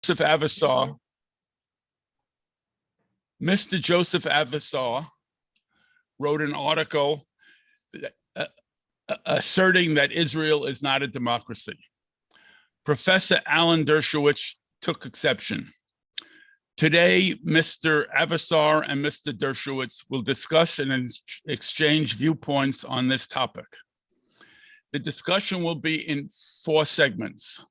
Josef Avesar, Mr. Josef Avesar wrote an article asserting that Israel is not a democracy. Professor Alan Dershowitz took exception. Today, Mr. Avesar and Mr. Dershowitz will discuss and exchange viewpoints on this topic. The discussion will be in 4 segments.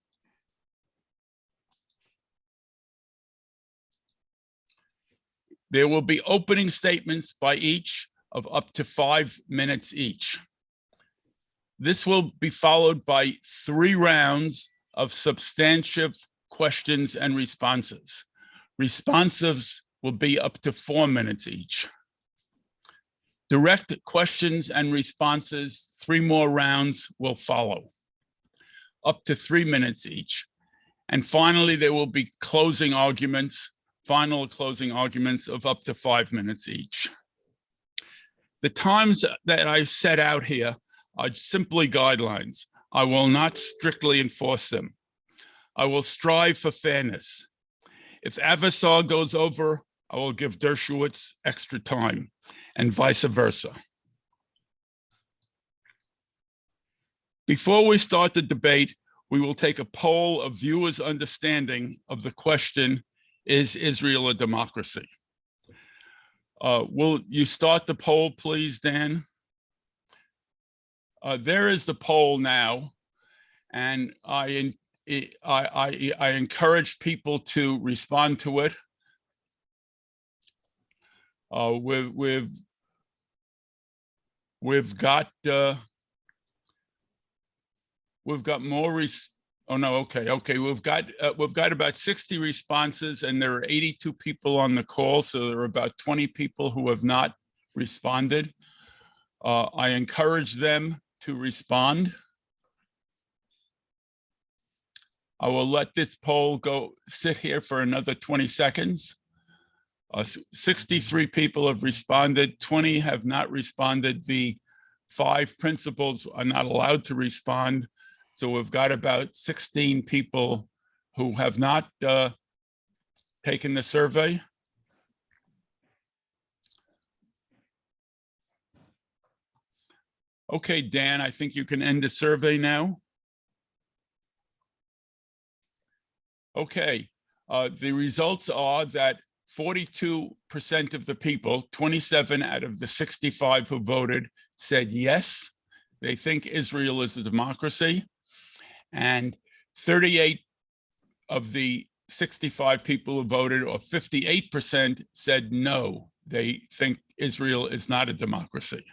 There will be opening statements by each of up to 5 minutes each. This will be followed by 3 rounds of substantive questions and responses. Responsives will be up to 4 minutes each. Direct questions and responses, 3 more rounds will follow, up to 3 minutes each. And finally, there will be closing arguments, final closing arguments of up to 5 minutes each. The times that I set out here are simply guidelines. I will not strictly enforce them. I will strive for fairness. If Avesar goes over, I will give Dershowitz extra time, and vice versa. Before we start the debate, we will take a poll of viewers' understanding of the question, is Israel a democracy? Will you start the poll, please, Dan? There is the poll now, and I encourage people to respond to it. We've got more. We've got about 60 responses, and there are 82 people on the call, so there are about 20 people who have not responded. I encourage them to respond. I will let this poll sit here for another 20 seconds. 63 people have responded, 20 have not responded. The 5 principals are not allowed to respond. So we've got about 16 people who have not taken the survey. Okay, Dan, I think you can end the survey now. Okay, the results are that 42% of the people, 27 out of the 65 who voted, said yes, they think Israel is a democracy. And 38 of the 65 people who voted, or 58%, said no, they think Israel is not a democracy.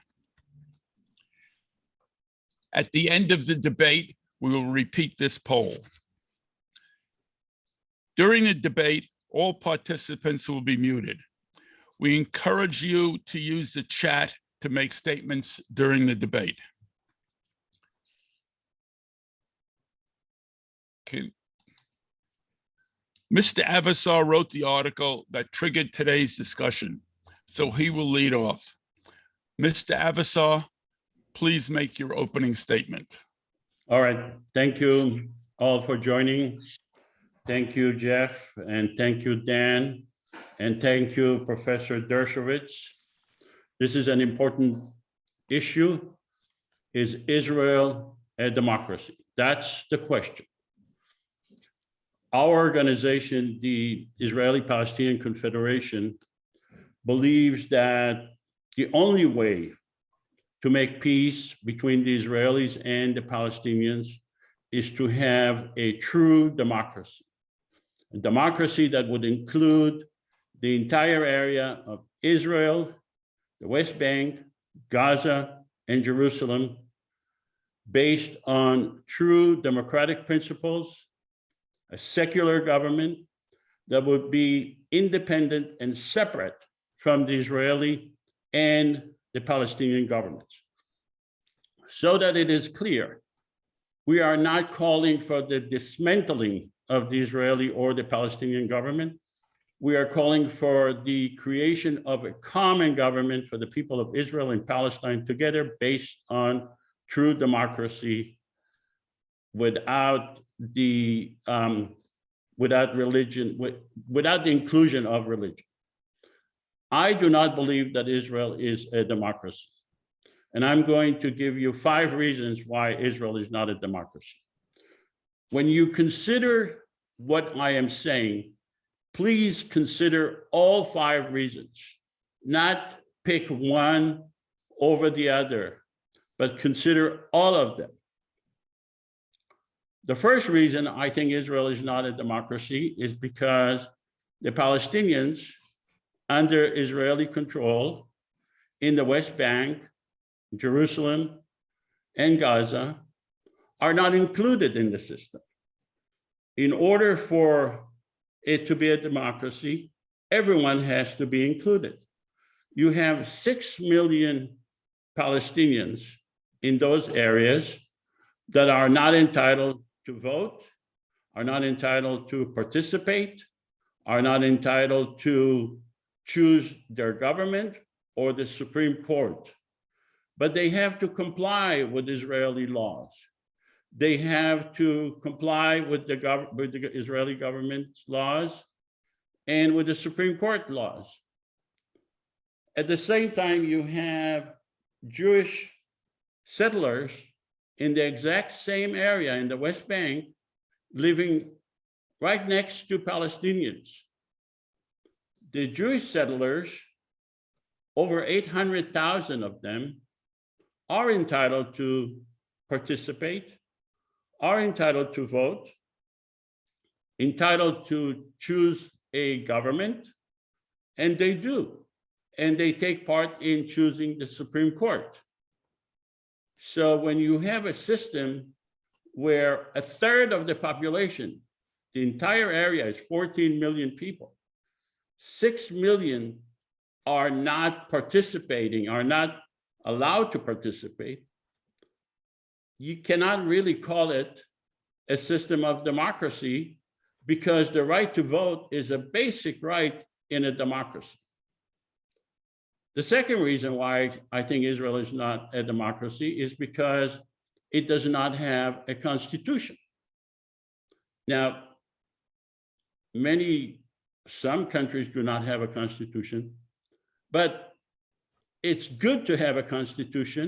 At the end of the debate, we will repeat this poll. During the debate, all participants will be muted. We encourage you to use the chat to make statements during the debate. Okay. Mr. Avesar wrote the article that triggered today's discussion, so he will lead off. Mr. Avesar, please make your opening statement. All right, thank you all for joining. Thank you, Jeff, and thank you, Dan, and thank you, Professor Dershowitz. This is an important issue. Is Israel a democracy? That's the question. Our organization, the Israeli-Palestinian Confederation, believes that the only way to make peace between the Israelis and the Palestinians is to have a true democracy. A democracy that would include the entire area of Israel, the West Bank, Gaza, and Jerusalem, based on true democratic principles, a secular government that would be independent and separate from the Israeli and the Palestinian governments. So that it is clear, we are not calling for the dismantling of the Israeli or the Palestinian government. We are calling for the creation of a common government for the people of Israel and Palestine together, based on true democracy, without the without religion, without the inclusion of religion. I do not believe that Israel is a democracy. And I'm going to give you 5 reasons why Israel is not a democracy. When you consider what I am saying, please consider all 5 reasons, not pick one over the other, but consider all of them. The first reason I think Israel is not a democracy is because the Palestinians under Israeli control in the West Bank, Jerusalem, and Gaza are not included in the system. In order for it to be a democracy, everyone has to be included. You have 6 million Palestinians in those areas that are not entitled to vote, are not entitled to participate, are not entitled to choose their government or the Supreme Court. But they have to comply with Israeli laws. They have to comply with the Israeli government's laws and with the Supreme Court laws. At the same time, you have Jewish settlers in the exact same area in the West Bank living right next to Palestinians. The Jewish settlers, over 800,000 of them, are entitled to participate, are entitled to vote, entitled to choose a government, and they do. And they take part in choosing the Supreme Court. So when you have a system where 1/3 of the population, the entire area is 14 million people, 6 million are not participating, are not allowed to participate, you cannot really call it a system of democracy because the right to vote is a basic right in a democracy. The second reason why I think Israel is not a democracy is because it does not have a constitution. Now, some countries do not have a constitution, but it's good to have a constitution.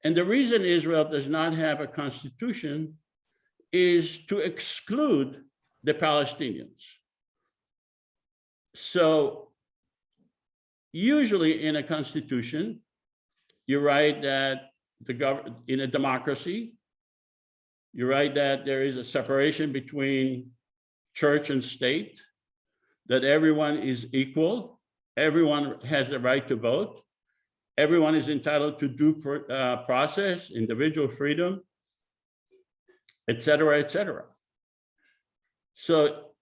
And the reason Israel does not have a constitution is to exclude the Palestinians. So usually in a constitution, you write that in a democracy, you write that there is a separation between church and state, that everyone is equal, everyone has the right to vote, everyone is entitled to due process, individual freedom, et cetera, et cetera. So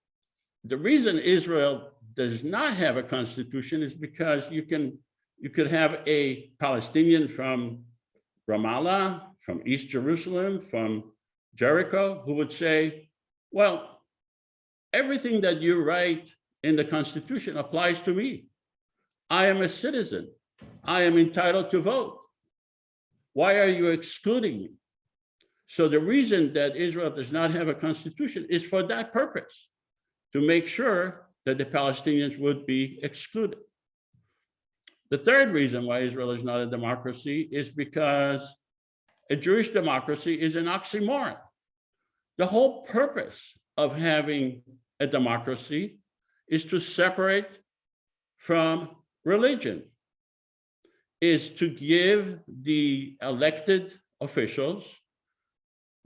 the reason Israel does not have a constitution is because you could have a Palestinian from Ramallah, from East Jerusalem, from Jericho, who would say, well, everything that you write in the Constitution applies to me. I am a citizen. I am entitled to vote. Why are you excluding me? So the reason that Israel does not have a constitution is for that purpose, to make sure that the Palestinians would be excluded. The third reason why Israel is not a democracy is because a Jewish democracy is an oxymoron. The whole purpose of having a democracy is to separate from religion, is to give the elected officials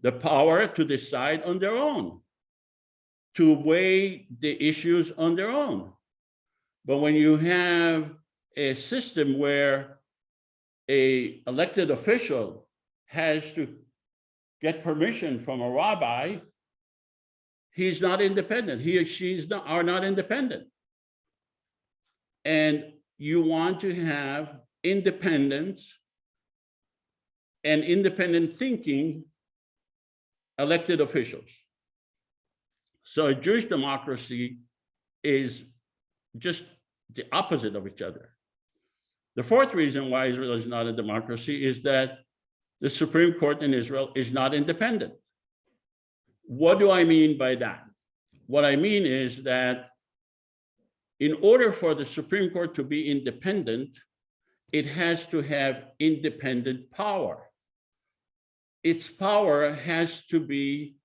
the power to decide on their own, to weigh the issues on their own. But when you have a system where an elected official has to get permission from a rabbi, he's not independent. He or she are not independent. And you want to have independence and independent thinking elected officials. So a Jewish democracy is just the opposite of each other. The fourth reason why Israel is not a democracy is that the Supreme Court in Israel is not independent. What do I mean by that? What I mean is that in order for the Supreme Court to be independent, it has to have independent power. Its power has to be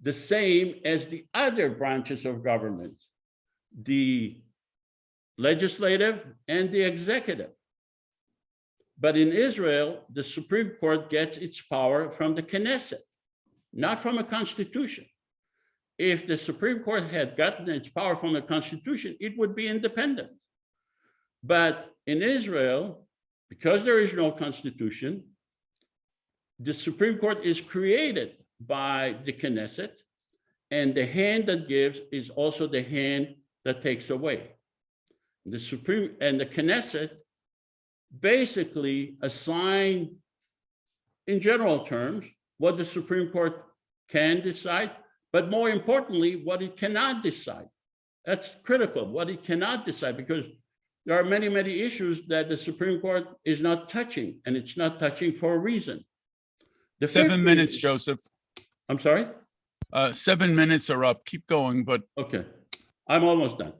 the same as the other branches of government, the legislative and the executive. But in Israel, the Supreme Court gets its power from the Knesset, not from a constitution. If the Supreme Court had gotten its power from the constitution, it would be independent. But in Israel, because there is no constitution, the Supreme Court is created by the Knesset, and the hand that gives is also the hand that takes away. The Supreme and the Knesset basically assign, in general terms, what the Supreme Court can decide, but more importantly, what it cannot decide. That's critical, what it cannot decide, because there are many, many issues that the Supreme Court is not touching, and it's not touching for a reason. 7 minutes, Joseph. I'm sorry? 7 minutes are up. Keep going, but Okay, I'm almost done.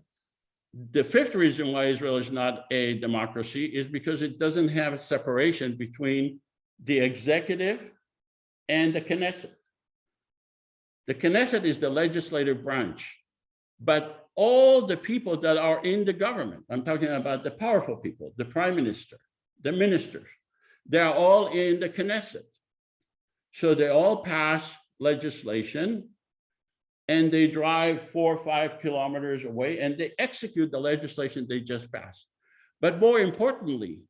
The fifth reason why Israel is not a democracy is because it doesn't have a separation between the executive and the Knesset. The Knesset is the legislative branch, but all the people that are in the government, I'm talking about the powerful people, the prime minister, the ministers, they're all in the Knesset. So they all pass legislation and they drive 4 or 5 kilometers away and they execute the legislation they just passed. But more importantly,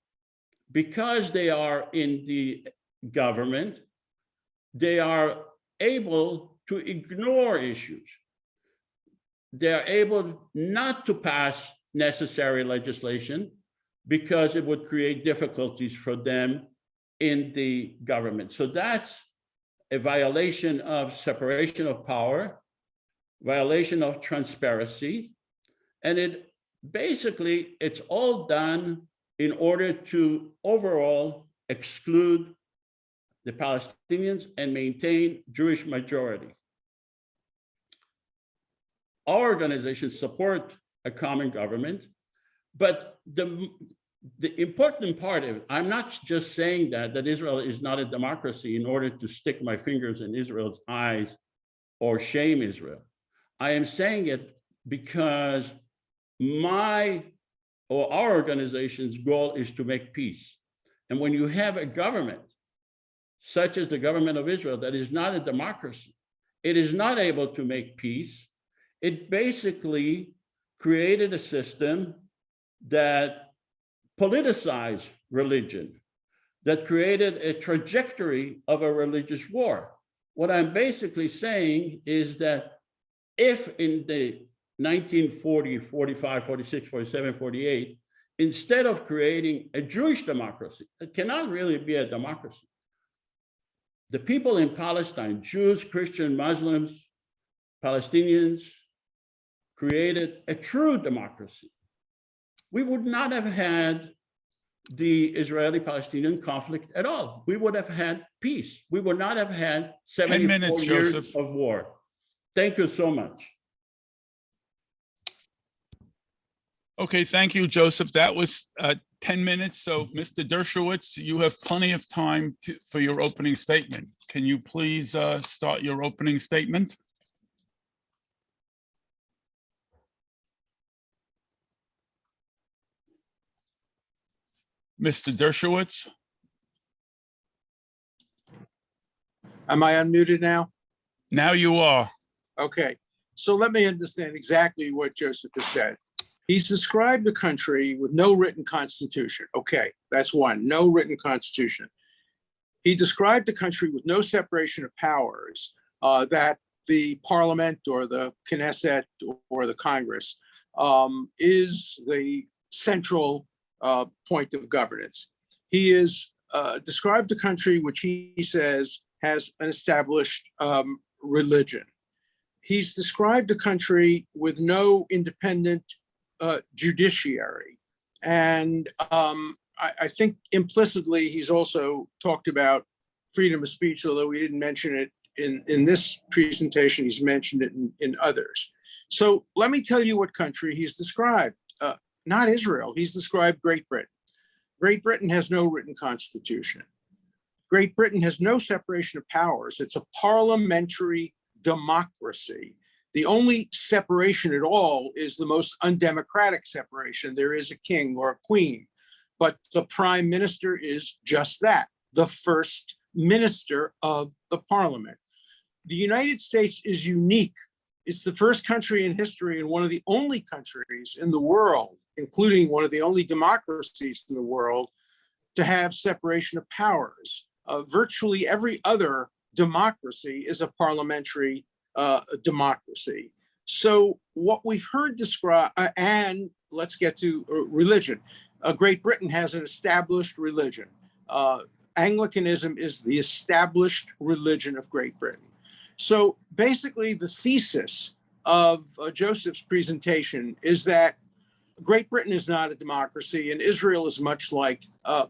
because they are in the government, they are able to ignore issues. They are able not to pass necessary legislation because it would create difficulties for them in the government. So that's a violation of separation of power, violation of transparency, and it's all done in order to overall exclude the Palestinians and maintain Jewish majority. Our organizations support a common government, but the important part of it, I'm not just saying that Israel is not a democracy in order to stick my fingers in Israel's eyes or shame Israel. I am saying it because our organization's goal is to make peace. And when you have a government, such as the government of Israel, that is not a democracy, it is not able to make peace. It basically created a system that politicized religion, that created a trajectory of a religious war. What I'm basically saying is that if in the 1940, 45, 46, 47, 48, instead of creating a Jewish democracy, it cannot really be a democracy. The people in Palestine, Jews, Christians, Muslims, Palestinians, created a true democracy. We would not have had the Israeli-Palestinian conflict at all. We would have had peace. We would not have had 74 years Joseph. of war. Thank you so much. okay, thank you, Joseph. That was 10 minutes. So Mr. Dershowitz, you have plenty of time for your opening statement. Can you please start your opening statement? Mr. Dershowitz? Am I unmuted now? Now you are. Okay, so let me understand exactly what Joseph has said. He's described a country with no written constitution. Okay, that's one, no written constitution. He described a country with no separation of powers, that the parliament or the Knesset or the Congress is the central point of governance. He has described a country which he says has an established religion. He's described a country with no independent judiciary. And I think implicitly, he's also talked about freedom of speech, although we didn't mention it in this presentation. He's mentioned it in others. So let me tell you what country he's described. Not Israel. He's described Great Britain. Great Britain has no written constitution. Great Britain has no separation of powers. It's a parliamentary democracy. The only separation at all is the most undemocratic separation. There is a king or a queen, but the prime minister is just that, the first minister of the parliament. The United States is unique. It's the first country in history and one of the only countries in the world, including one of the only democracies in the world, to have separation of powers. Virtually every other democracy is a parliamentary democracy. So what we've heard described, and let's get to religion. Great Britain has an established religion. Anglicanism is the established religion of Great Britain. So basically the thesis of Joseph's presentation is that Great Britain is not a democracy and Israel is much like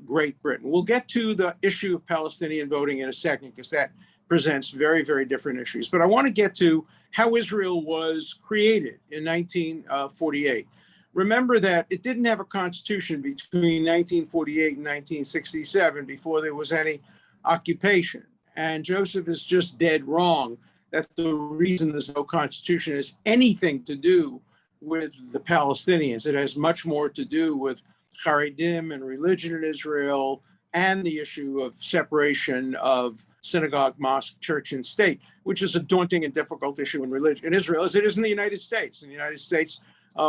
Great Britain. We'll get to the issue of Palestinian voting in a second because that presents very, very different issues. But I want to get to how Israel was created in 1948. Remember that it didn't have a constitution between 1948 and 1967 before there was any occupation. And Joseph is just dead wrong. That's the reason there's no constitution has anything to do with the Palestinians. It has much more to do with Haredim and religion in Israel and the issue of separation of synagogue, mosque, church, and state, which is a daunting and difficult issue in religion in Israel, as it is in the United States. In the United States,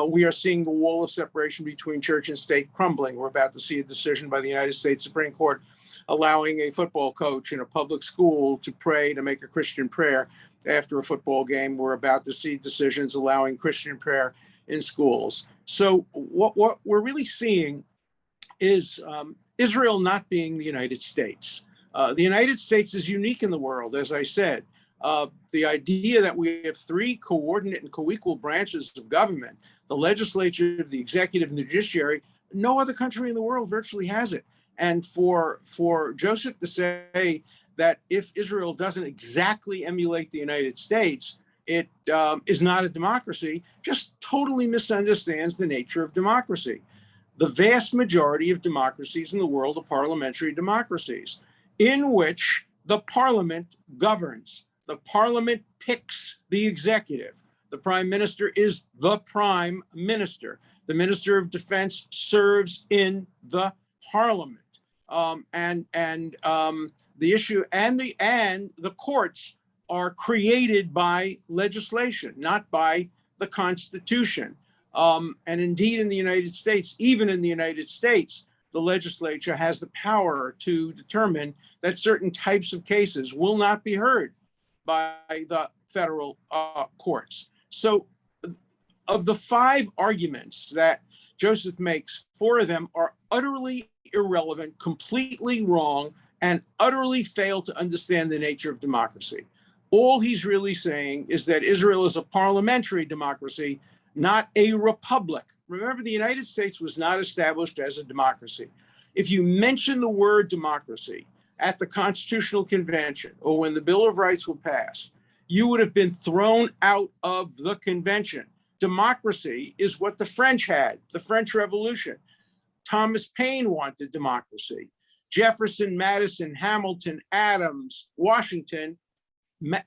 we are seeing the wall of separation between church and state crumbling. We're about to see a decision by the United States Supreme Court allowing a football coach in a public school to pray, to make a Christian prayer after a football game. We're about to see decisions allowing Christian prayer in schools. So what we're really seeing is Israel not being the United States. The United States is unique in the world, as I said. The idea that we have three coordinate and co-equal branches of government, the legislature, the executive, and the judiciary, no other country in the world virtually has it. And for Joseph to say that if Israel doesn't exactly emulate the United States, it is not a democracy, just totally misunderstands the nature of democracy. The vast majority of democracies in the world are parliamentary democracies in which the parliament governs. The parliament picks the executive. The prime minister is the prime minister. The minister of defense serves in the parliament. The issue and the courts are created by legislation, not by the Constitution. And indeed, in the United States, even in the United States, the legislature has the power to determine that certain types of cases will not be heard by the federal courts. So of the 5 arguments that Joseph makes, 4 of them are utterly irrelevant, completely wrong, and utterly fail to understand the nature of democracy. All he's really saying is that Israel is a parliamentary democracy, not a republic. Remember, the United States was not established as a democracy. If you mention the word democracy at the Constitutional Convention or when the Bill of Rights was passed, you would have been thrown out of the convention. Democracy is what the French had, the French Revolution. Thomas Paine wanted democracy. Jefferson, Madison, Hamilton, Adams, Washington, and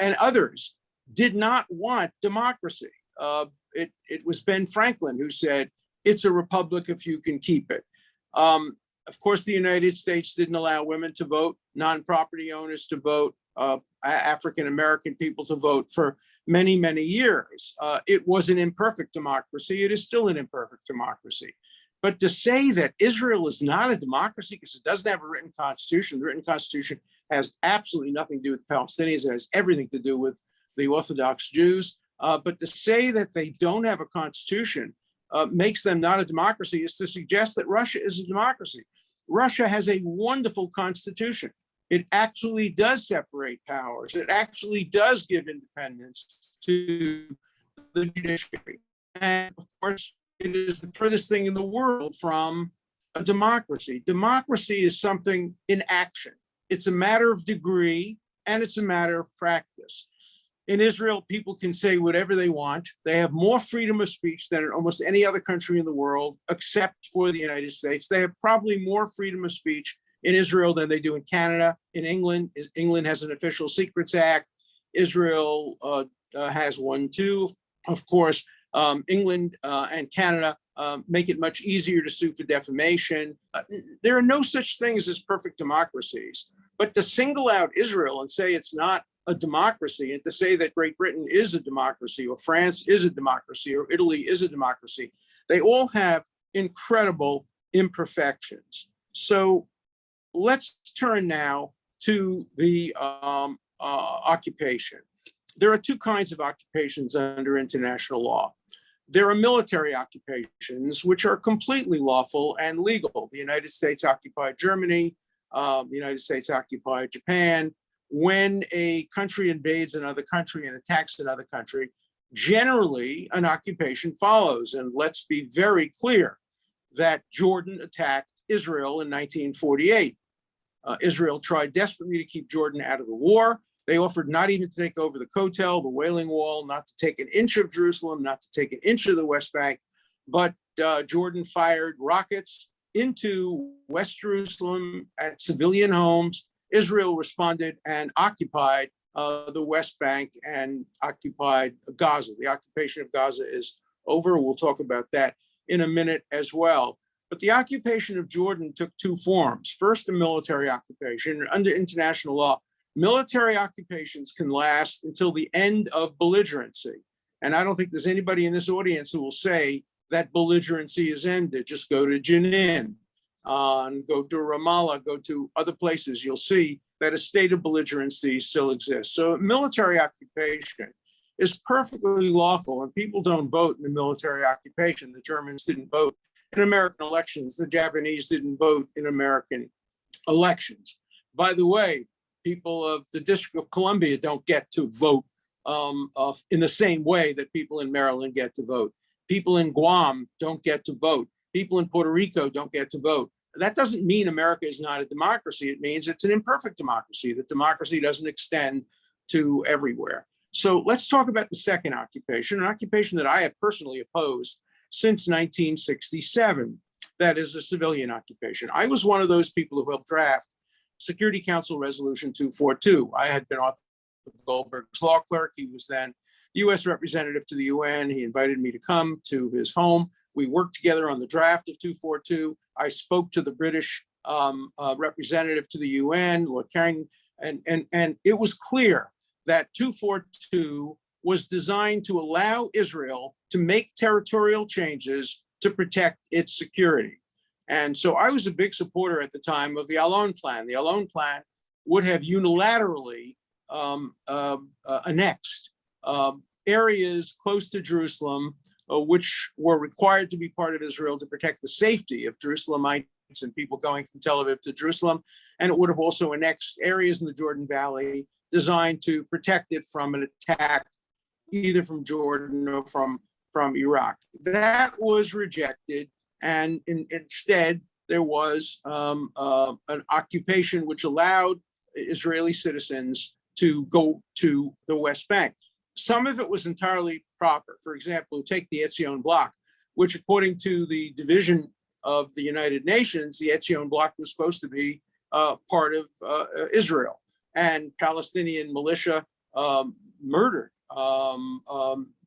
others did not want democracy. It was Ben Franklin who said, it's a republic if you can keep it. Of course, the United States didn't allow women to vote, non-property owners to vote, African-American people to vote for many, many years. It was an imperfect democracy. It is still an imperfect democracy. But to say that Israel is not a democracy because it doesn't have a written constitution, the written constitution has absolutely nothing to do with the Palestinians. It has everything to do with the Orthodox Jews. But to say that they don't have a constitution makes them not a democracy is to suggest that Russia is a democracy. Russia has a wonderful constitution. It actually does separate powers. It actually does give independence to the judiciary. And of course, it is the furthest thing in the world from a democracy. Democracy is something in action. It's a matter of degree and it's a matter of practice. In Israel, people can say whatever they want. They have more freedom of speech than in almost any other country in the world, except for the United States. They have probably more freedom of speech in Israel than they do in Canada. In England, England has an Official Secrets Act. Israel has one too. Of course, England and Canada make it much easier to sue for defamation. There are no such things as perfect democracies. But to single out Israel and say it's not a democracy, and to say that Great Britain is a democracy, or France is a democracy, or Italy is a democracy, they all have incredible imperfections. So let's turn now to the occupation. There are two kinds of occupations under international law. There are military occupations, which are completely lawful and legal. The United States occupied Germany. The United States occupied Japan. When a country invades another country and attacks another country, generally an occupation follows. And let's be very clear that Jordan attacked Israel in 1948. Israel tried desperately to keep Jordan out of the war. They offered not even to take over the Kotel, the Wailing Wall, not to take an inch of Jerusalem, not to take an inch of the West Bank. But Jordan fired rockets into West Jerusalem at civilian homes. Israel responded and occupied the West Bank and occupied Gaza. The occupation of Gaza is over. We'll talk about that in a minute as well. But the occupation of Jordan took two forms. First, a military occupation. Under international law, military occupations can last until the end of belligerency. And I don't think there's anybody in this audience who will say that belligerency is ended. Just go to Jenin, and go to Ramallah, go to other places. You'll see that a state of belligerency still exists. So military occupation is perfectly lawful, and people don't vote in a military occupation. The Germans didn't vote in American elections. The Japanese didn't vote in American elections. By the way, people of the District of Columbia don't get to vote in the same way that people in Maryland get to vote. People in Guam don't get to vote. People in Puerto Rico don't get to vote. That doesn't mean America is not a democracy. It means it's an imperfect democracy. That democracy doesn't extend to everywhere. So let's talk about the second occupation, an occupation that I have personally opposed since 1967. That is a civilian occupation. I was one of those people who helped draft Security Council Resolution 242. I had been author of Goldberg's law clerk. He was then U.S. representative to the UN. He invited me to come to his home. We worked together on the draft of 242. I spoke to the British representative to the UN, Lord Carrington, and it was clear that 242 was designed to allow Israel to make territorial changes to protect its security. And so I was a big supporter at the time of the Allon Plan. The Allon Plan would have unilaterally annexed areas close to Jerusalem, which were required to be part of Israel to protect the safety of Jerusalemites and people going from Tel Aviv to Jerusalem. And it would have also annexed areas in the Jordan Valley designed to protect it from an attack, either from Jordan or from Iraq. That was rejected. And instead, there was an occupation which allowed Israeli citizens to go to the West Bank. Some of it was entirely proper. For example, take the Etzion Bloc, which according to the division of the United Nations, the Etzion Bloc was supposed to be part of Israel. And Palestinian militia murdered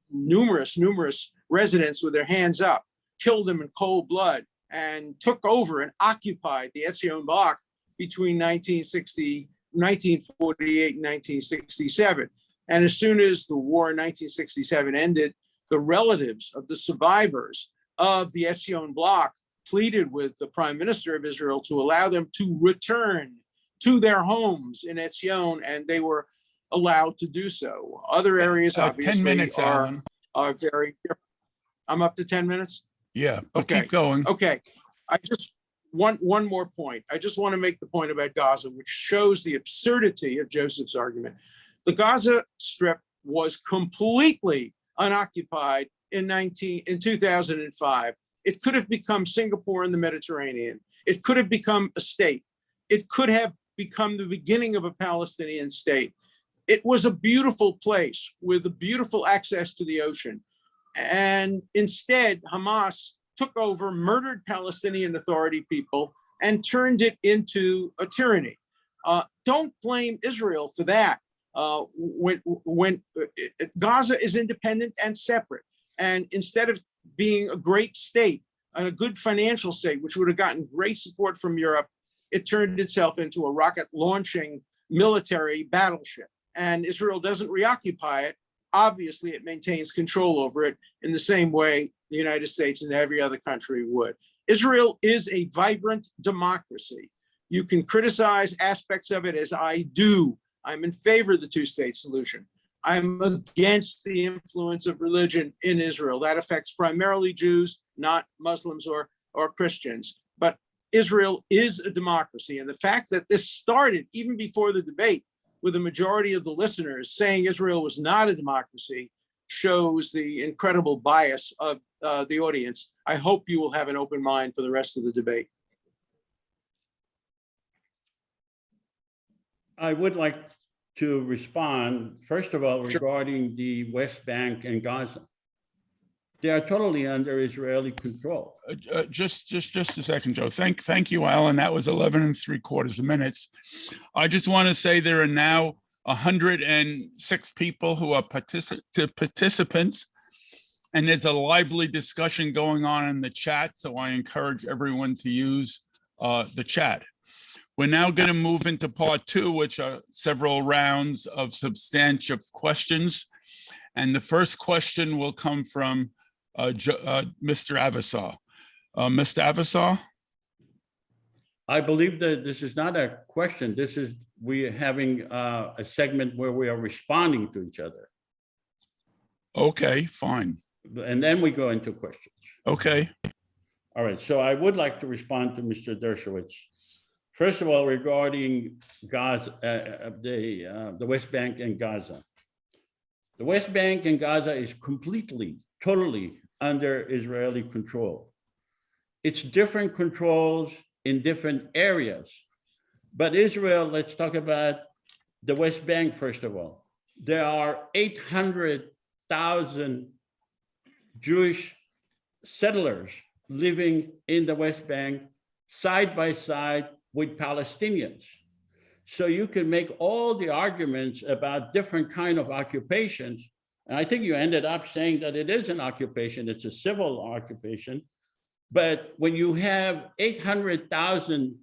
numerous residents with their hands up, killed them in cold blood, and took over and occupied the Etzion Bloc between 1948 and 1967. And as soon as the war in 1967 ended, the relatives of the survivors of the Etzion Bloc pleaded with the prime minister of Israel to allow them to return to their homes in Etzion, and they were allowed to do so. Other areas, obviously, 10 minutes, Alan. are very different. I'm up to 10 minutes? Yeah, but Okay. keep going. Okay, I just, one more point. I just want to make the point about Gaza, which shows the absurdity of Joseph's argument. The Gaza Strip was completely unoccupied in 2005. It could have become Singapore in the Mediterranean. It could have become a state. It could have become the beginning of a Palestinian state. It was a beautiful place with a beautiful access to the ocean. And instead, Hamas took over, murdered Palestinian Authority people, and turned it into a tyranny. Don't blame Israel for that. When Gaza is independent and separate, and instead of being a great state and a good financial state, which would have gotten great support from Europe, it turned itself into a rocket launching military battleship. And Israel doesn't reoccupy it. Obviously, it maintains control over it in the same way the United States and every other country would. Israel is a vibrant democracy. You can criticize aspects of it, as I do. I'm in favor of the two-state solution. I'm against the influence of religion in Israel. That affects primarily Jews, not Muslims or Christians. But Israel is a democracy. And the fact that this started even before the debate with a majority of the listeners saying Israel was not a democracy shows the incredible bias of the audience. I hope you will have an open mind for the rest of the debate. I would like to respond, first of all, regarding the West Bank and Gaza. They are totally under Israeli control. Just a second, Joe. Thank you, Alan. That was 11 3/4 minutes. I just want to say there are now 106 people who are participants, and there's a lively discussion going on in the chat. So I encourage everyone to use the chat. We're now going to move into part 2, which are several rounds of substantive questions. And the first question will come from Mr. Avesar. Mr. Avesar? I believe that this is not a question. We're having a segment where we are responding to each other. Okay, fine. And then we go into questions. Okay. All right, so I would like to respond to Mr. Dershowitz. First of all, regarding Gaza, the West Bank and Gaza. The West Bank and Gaza is completely, totally under Israeli control. It's different controls in different areas. But Israel, let's talk about the West Bank first of all. There are 800,000 Jewish settlers living in the West Bank side by side with Palestinians. So you can make all the arguments about different kind of occupations. And I think you ended up saying that it is an occupation, it's a civil occupation. But when you have 800,000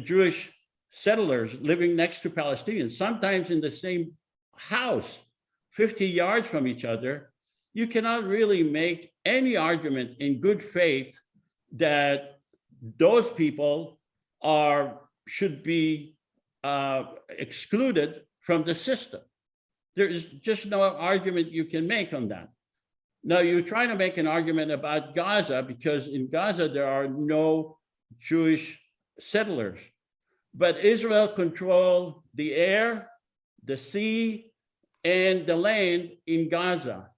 Jewish settlers living next to Palestinians, sometimes in the same house, 50 yards from each other, you cannot really make any argument in good faith that those people should be excluded from the system. There is just no argument you can make on that. Now, you're trying to make an argument about Gaza because in Gaza, there are no Jewish settlers. But Israel controls the air, the sea, and the land in Gaza.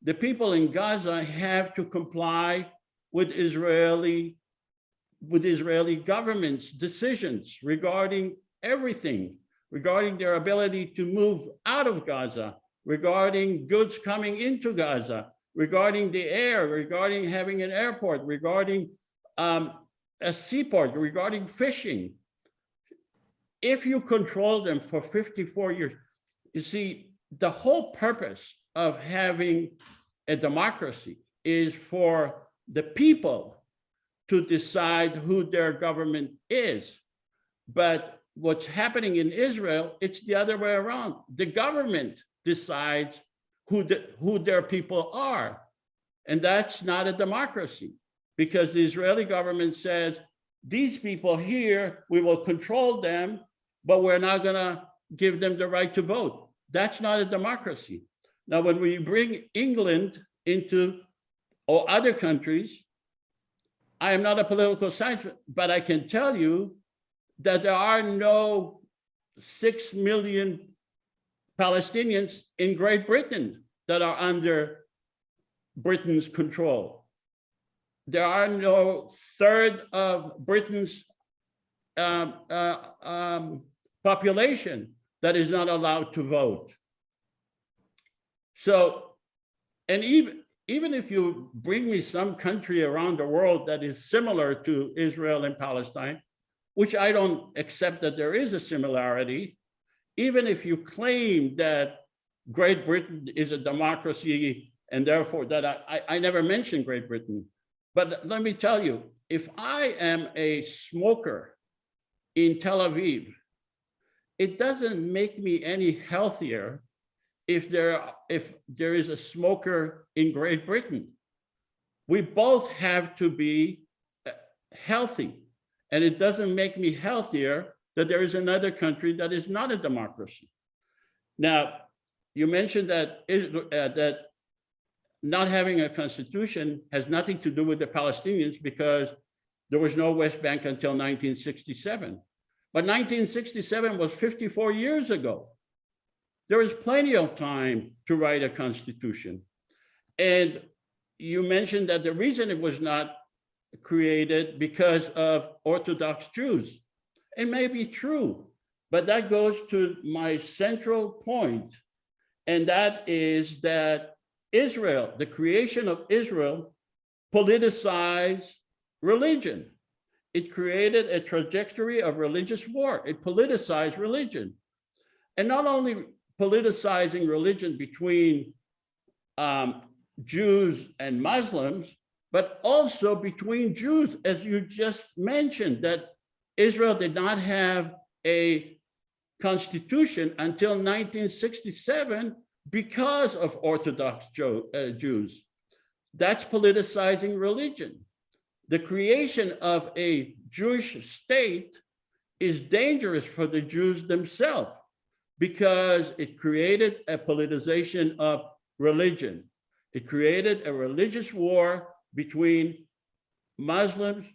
The people in Gaza have to comply with Israeli government's decisions regarding everything, regarding their ability to move out of Gaza, regarding goods coming into Gaza, regarding the air, regarding having an airport, regarding a seaport, regarding fishing. If you control them for 54 years, you see, the whole purpose of having a democracy is for the people to decide who their government is. But what's happening in Israel, it's the other way around. The government decides who their people are. And that's not a democracy because the Israeli government says, these people here, we will control them, but we're not gonna give them the right to vote. That's not a democracy. Now, when we bring England into or other countries, I am not a political scientist, but I can tell you that there are no 6 million Palestinians in Great Britain that are under Britain's control. There are no third of Britain's population that is not allowed to vote. So, and even if you bring me some country around the world that is similar to Israel and Palestine, which I don't accept that there is a similarity, even if you claim that Great Britain is a democracy and therefore that I never mentioned Great Britain, but let me tell you, if I am a smoker in Tel Aviv, it doesn't make me any healthier if there is a smoker in Great Britain. We both have to be healthy, and it doesn't make me healthier that there is another country that is not a democracy. Now, you mentioned that that not having a constitution has nothing to do with the Palestinians because there was no West Bank until 1967. But 1967 was 54 years ago. There was plenty of time to write a constitution. And you mentioned that the reason it was not created because of Orthodox Jews. It may be true, but that goes to my central point, and that is that Israel, the creation of Israel, politicized religion. It created a trajectory of religious war. It politicized religion. And not only politicizing religion between Jews and Muslims, but also between Jews, as you just mentioned, that Israel did not have a constitution until 1967 because of Orthodox Jews. That's politicizing religion. The creation of a Jewish state is dangerous for the Jews themselves because it created a politicization of religion. It created a religious war between Muslims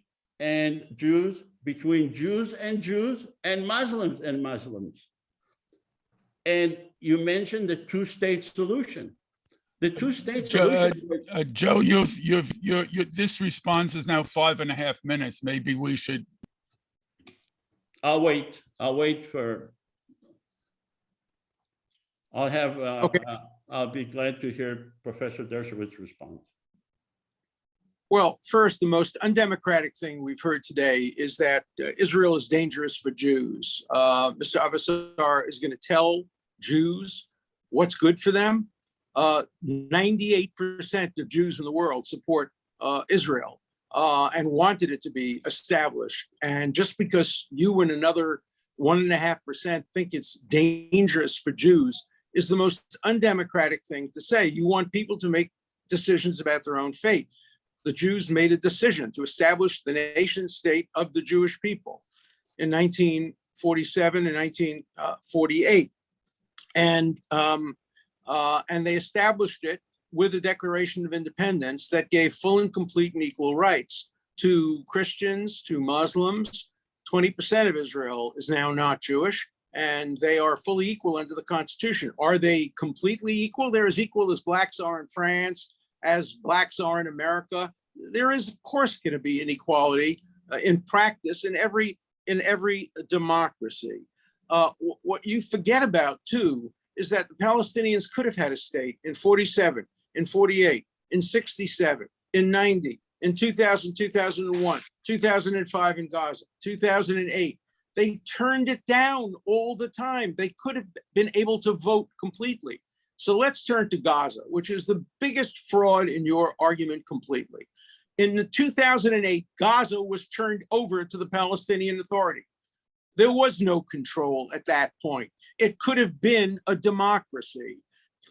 and Jews, between Jews, and Muslims and Muslims. And you mentioned the two-state solution. The two-state solution. Joe, this response is now 5.5 minutes. Maybe we should. I'll wait for. I'll have. Okay. I'll be glad to hear Professor Dershowitz's response. Well, first, the most undemocratic thing we've heard today is that Israel is dangerous for Jews. Mr. Avesar is going to tell Jews what's good for them. 98% of Jews in the world support Israel and wanted it to be established. And just because you and another 1.5% think it's dangerous for Jews is the most undemocratic thing to say. You want people to make decisions about their own fate. The Jews made a decision to establish the nation state of the Jewish people in 1947 and 1948. And they established it with a Declaration of Independence that gave full and complete and equal rights to Christians, to Muslims. 20% of Israel is now not Jewish, and they are fully equal under the Constitution. Are they completely equal? They're as equal as blacks are in France, as blacks are in America. There is, of course, going to be inequality in practice in every democracy. What you forget about, too, is that the Palestinians could have had a state in 47, in 48, in 67, in 90, in 2000, 2001, 2005 in Gaza, 2008. They turned it down all the time. They could have been able to vote completely. So let's turn to Gaza, which is the biggest fraud in your argument completely. In 2008, Gaza was turned over to the Palestinian Authority. There was no control at that point. It could have been a democracy.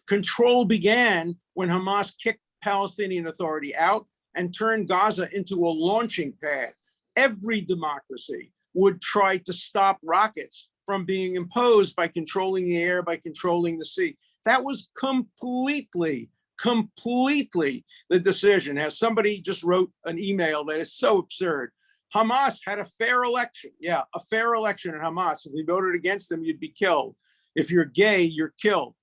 Control began when Hamas kicked Palestinian Authority out and turned Gaza into a launching pad. Every democracy would try to stop rockets from being imposed by controlling the air, by controlling the sea. That was completely the decision. As somebody just wrote an email that is so absurd. Hamas had a fair election. Yeah, a fair election in Hamas. If you voted against them, you'd be killed. If you're gay, you're killed.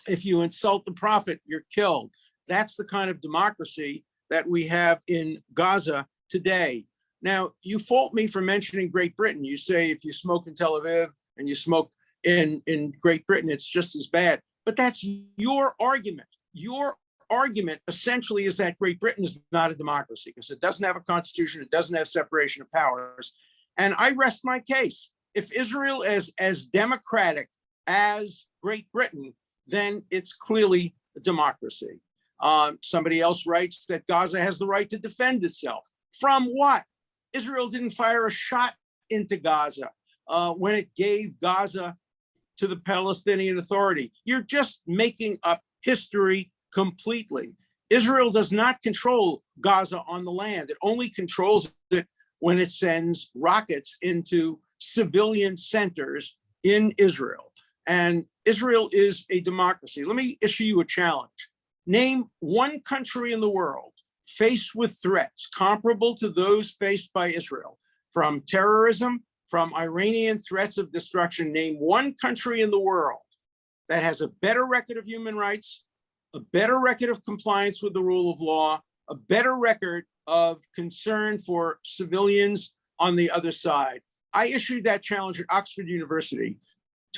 If you insult the prophet, you're killed. That's the kind of democracy that we have in Gaza today. Now, you fault me for mentioning Great Britain. You say if you smoke in Tel Aviv and you smoke in Great Britain, it's just as bad. But that's your argument. Your argument essentially is that Great Britain is not a democracy because it doesn't have a constitution, it doesn't have separation of powers. And I rest my case. If Israel is as democratic as Great Britain, then it's clearly a democracy. Somebody else writes that Gaza has the right to defend itself. From what? Israel didn't fire a shot into Gaza when it gave Gaza to the Palestinian Authority. You're just making up history completely. Israel does not control Gaza on the land. It only controls it when it sends rockets into civilian centers in Israel. And Israel is a democracy. Let me issue you a challenge. Name one country in the world faced with threats comparable to those faced by Israel, from terrorism, from Iranian threats of destruction. Name one country in the world that has a better record of human rights, a better record of compliance with the rule of law, a better record of concern for civilians on the other side. I issued that challenge at Oxford University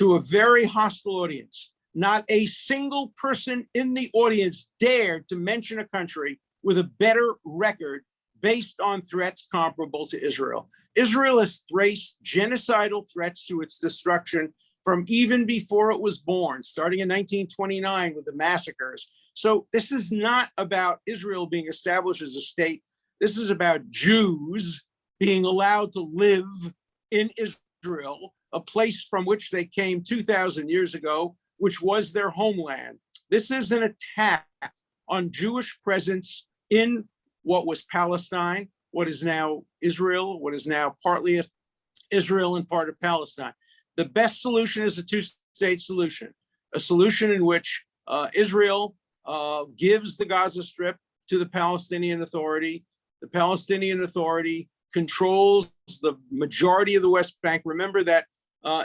to a very hostile audience. Not a single person in the audience dared to mention a country with a better record based on threats comparable to Israel. Israel has faced genocidal threats to its destruction from even before it was born, starting in 1929 with the massacres. So this is not about Israel being established as a state. This is about Jews being allowed to live in Israel, a place from which they came 2,000 years ago, which was their homeland. This is an attack on Jewish presence in what was Palestine, what is now Israel, what is now partly Israel and part of Palestine. The best solution is a two-state solution, a solution in which Israel gives the Gaza Strip to the Palestinian Authority. The Palestinian Authority controls the majority of the West Bank. Remember that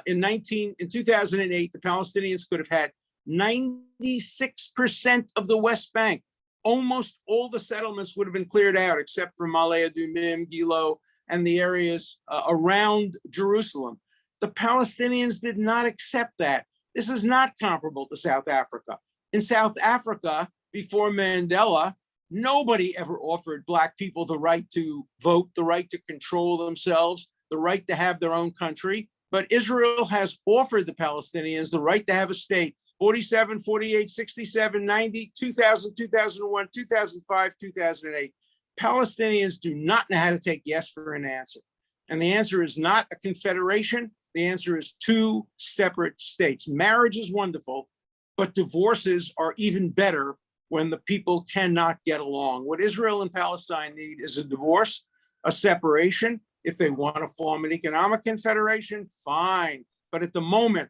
in 2008, the Palestinians could have had 96% of the West Bank. Almost all the settlements would have been cleared out, except for Ma'ale Adumim, Gilo, and the areas around Jerusalem. The Palestinians did not accept that. This is not comparable to South Africa. In South Africa, before Mandela, nobody ever offered Black people the right to vote, the right to control themselves, the right to have their own country. But Israel has offered the Palestinians the right to have a state. 47, 48, 67, 90, 2000, 2001, 2005, 2008. Palestinians do not know how to take yes for an answer. And the answer is not a confederation. The answer is two separate states. Marriage is wonderful, but divorces are even better when the people cannot get along. What Israel and Palestine need is a divorce, a separation. If they want to form an economic confederation, fine. But at the moment,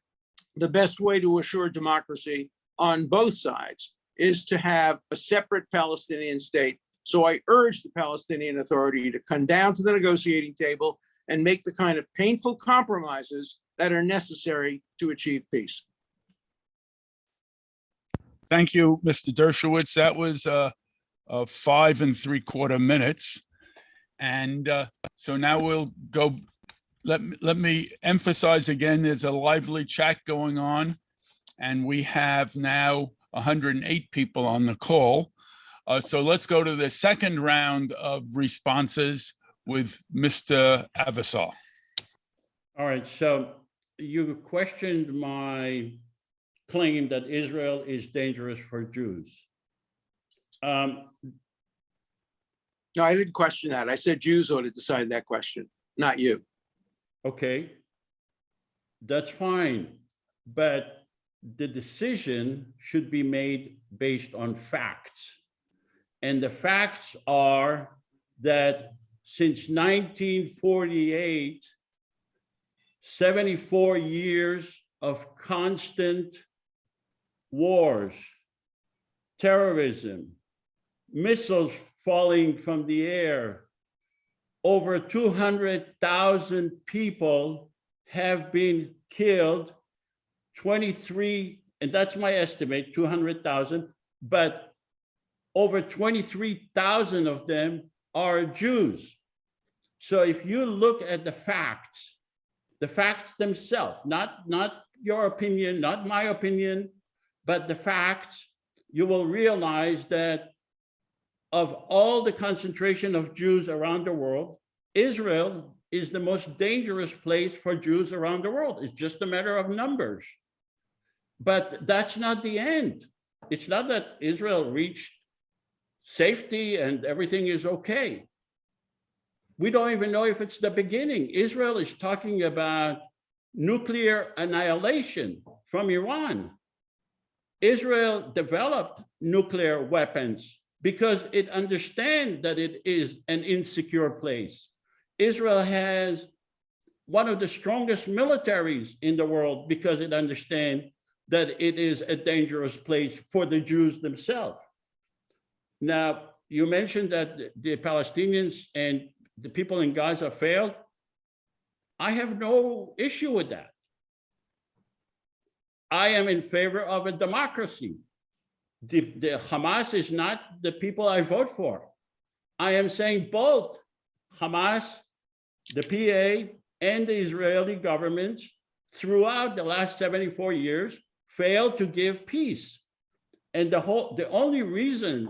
the best way to assure democracy on both sides is to have a separate Palestinian state. So I urge the Palestinian Authority to come down to the negotiating table and make the kind of painful compromises that are necessary to achieve peace. Thank you, Mr. Dershowitz. That was 5 3/4 minutes. And so now we'll go. Let me emphasize again, there's a lively chat going on, and we have now 108 people on the call. So let's go to the second round of responses with Mr. Avesar. All right, so you questioned my claim that Israel is dangerous for Jews. No, I didn't question that. I said Jews ought to decide that question, not you. Okay, that's fine, but the decision should be made based on facts. And the facts are that since 1948, 74 years of constant wars, terrorism, missiles falling from the air, over 200,000 people have been killed, 23, and that's my estimate, 200,000, but over 23,000 of them are Jews. So if you look at the facts themselves, not your opinion, not my opinion, but the facts, you will realize that of all the concentration of Jews around the world, Israel is the most dangerous place for Jews around the world. It's just a matter of numbers. But that's not the end. It's not that Israel reached safety and everything is okay. We don't even know if it's the beginning. Israel is talking about nuclear annihilation from Iran. Israel developed nuclear weapons because it understands that it is an insecure place. Israel has one of the strongest militaries in the world because it understands that it is a dangerous place for the Jews themselves. Now, you mentioned that the Palestinians and the people in Gaza failed. I have no issue with that. I am in favor of a democracy. The Hamas is not the people I vote for. I am saying both Hamas, the PA, and the Israeli government throughout the last 74 years failed to give peace. And the only reason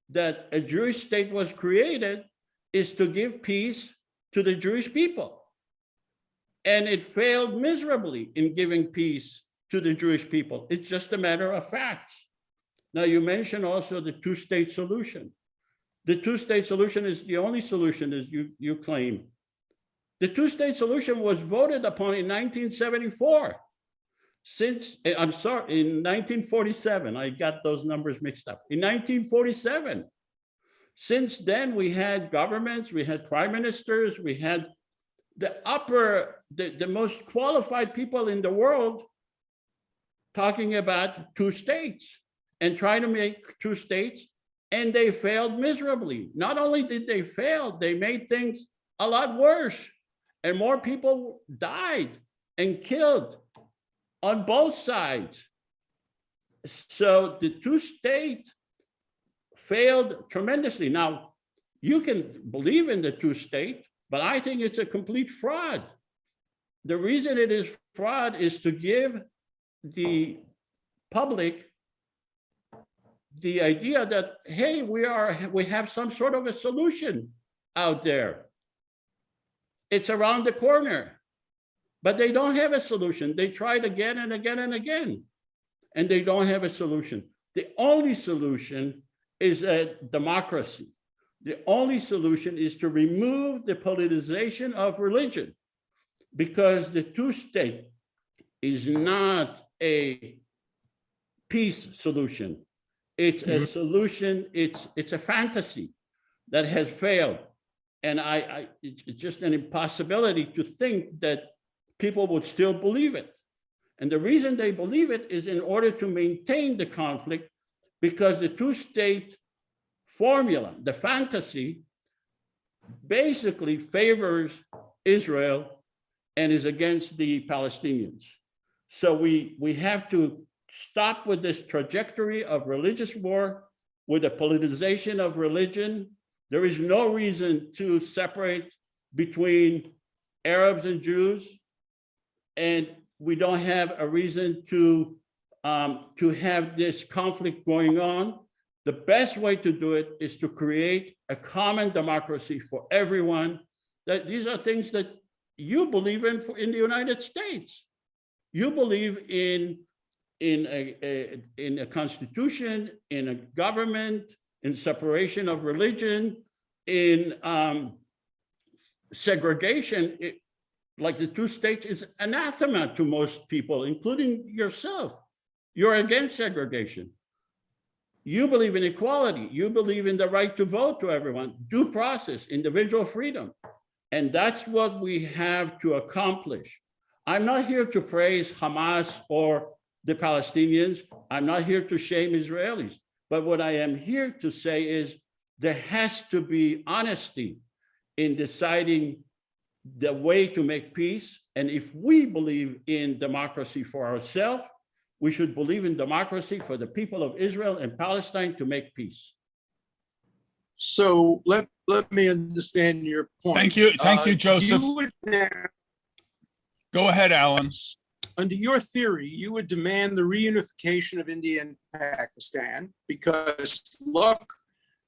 that a Jewish state was created is to give peace to the Jewish people. And it failed miserably in giving peace to the Jewish people. It's just a matter of facts. Now, you mentioned also the two-state solution. The two-state solution is the only solution, as you claim. The two-state solution was voted upon in 1974. In 1947, I got those numbers mixed up. In 1947, since then we had governments, we had prime ministers, we had the most qualified people in the world talking about two states and trying to make two states, and they failed miserably. Not only did they fail, they made things a lot worse, and more people died and killed on both sides. So the two-state failed tremendously. Now, you can believe in the two-state, but I think it's a complete fraud. The reason it is fraud is to give the public the idea that, hey, we have some sort of a solution out there. It's around the corner, but they don't have a solution. They tried again and again and again, and they don't have a solution. The only solution is a democracy. The only solution is to remove the politicization of religion, because the two-state is not a peace solution. It's a solution, it's a fantasy that has failed. And it's just an impossibility to think that people would still believe it. And the reason they believe it is in order to maintain the conflict, because the two-state formula, the fantasy, basically favors Israel and is against the Palestinians. So we have to stop with this trajectory of religious war, with the politicization of religion. There is no reason to separate between Arabs and Jews, and we don't have a reason to have this conflict going on. The best way to do it is to create a common democracy for everyone. That these are things that you believe in the United States. You believe in a constitution, in a government, in separation of religion, in segregation. Like the two states is anathema to most people, including yourself. You're against segregation. You believe in equality. You believe in the right to vote to everyone, due process, individual freedom. And that's what we have to accomplish. I'm not here to praise Hamas or the Palestinians. I'm not here to shame Israelis. But what I am here to say is there has to be honesty in deciding the way to make peace. And if we believe in democracy for ourselves, we should believe in democracy for the people of Israel and Palestine to make peace. So let me understand your point. Thank you, Joseph. You would now, Go ahead, Alan. under your theory, you would demand the reunification of India and Pakistan because, look,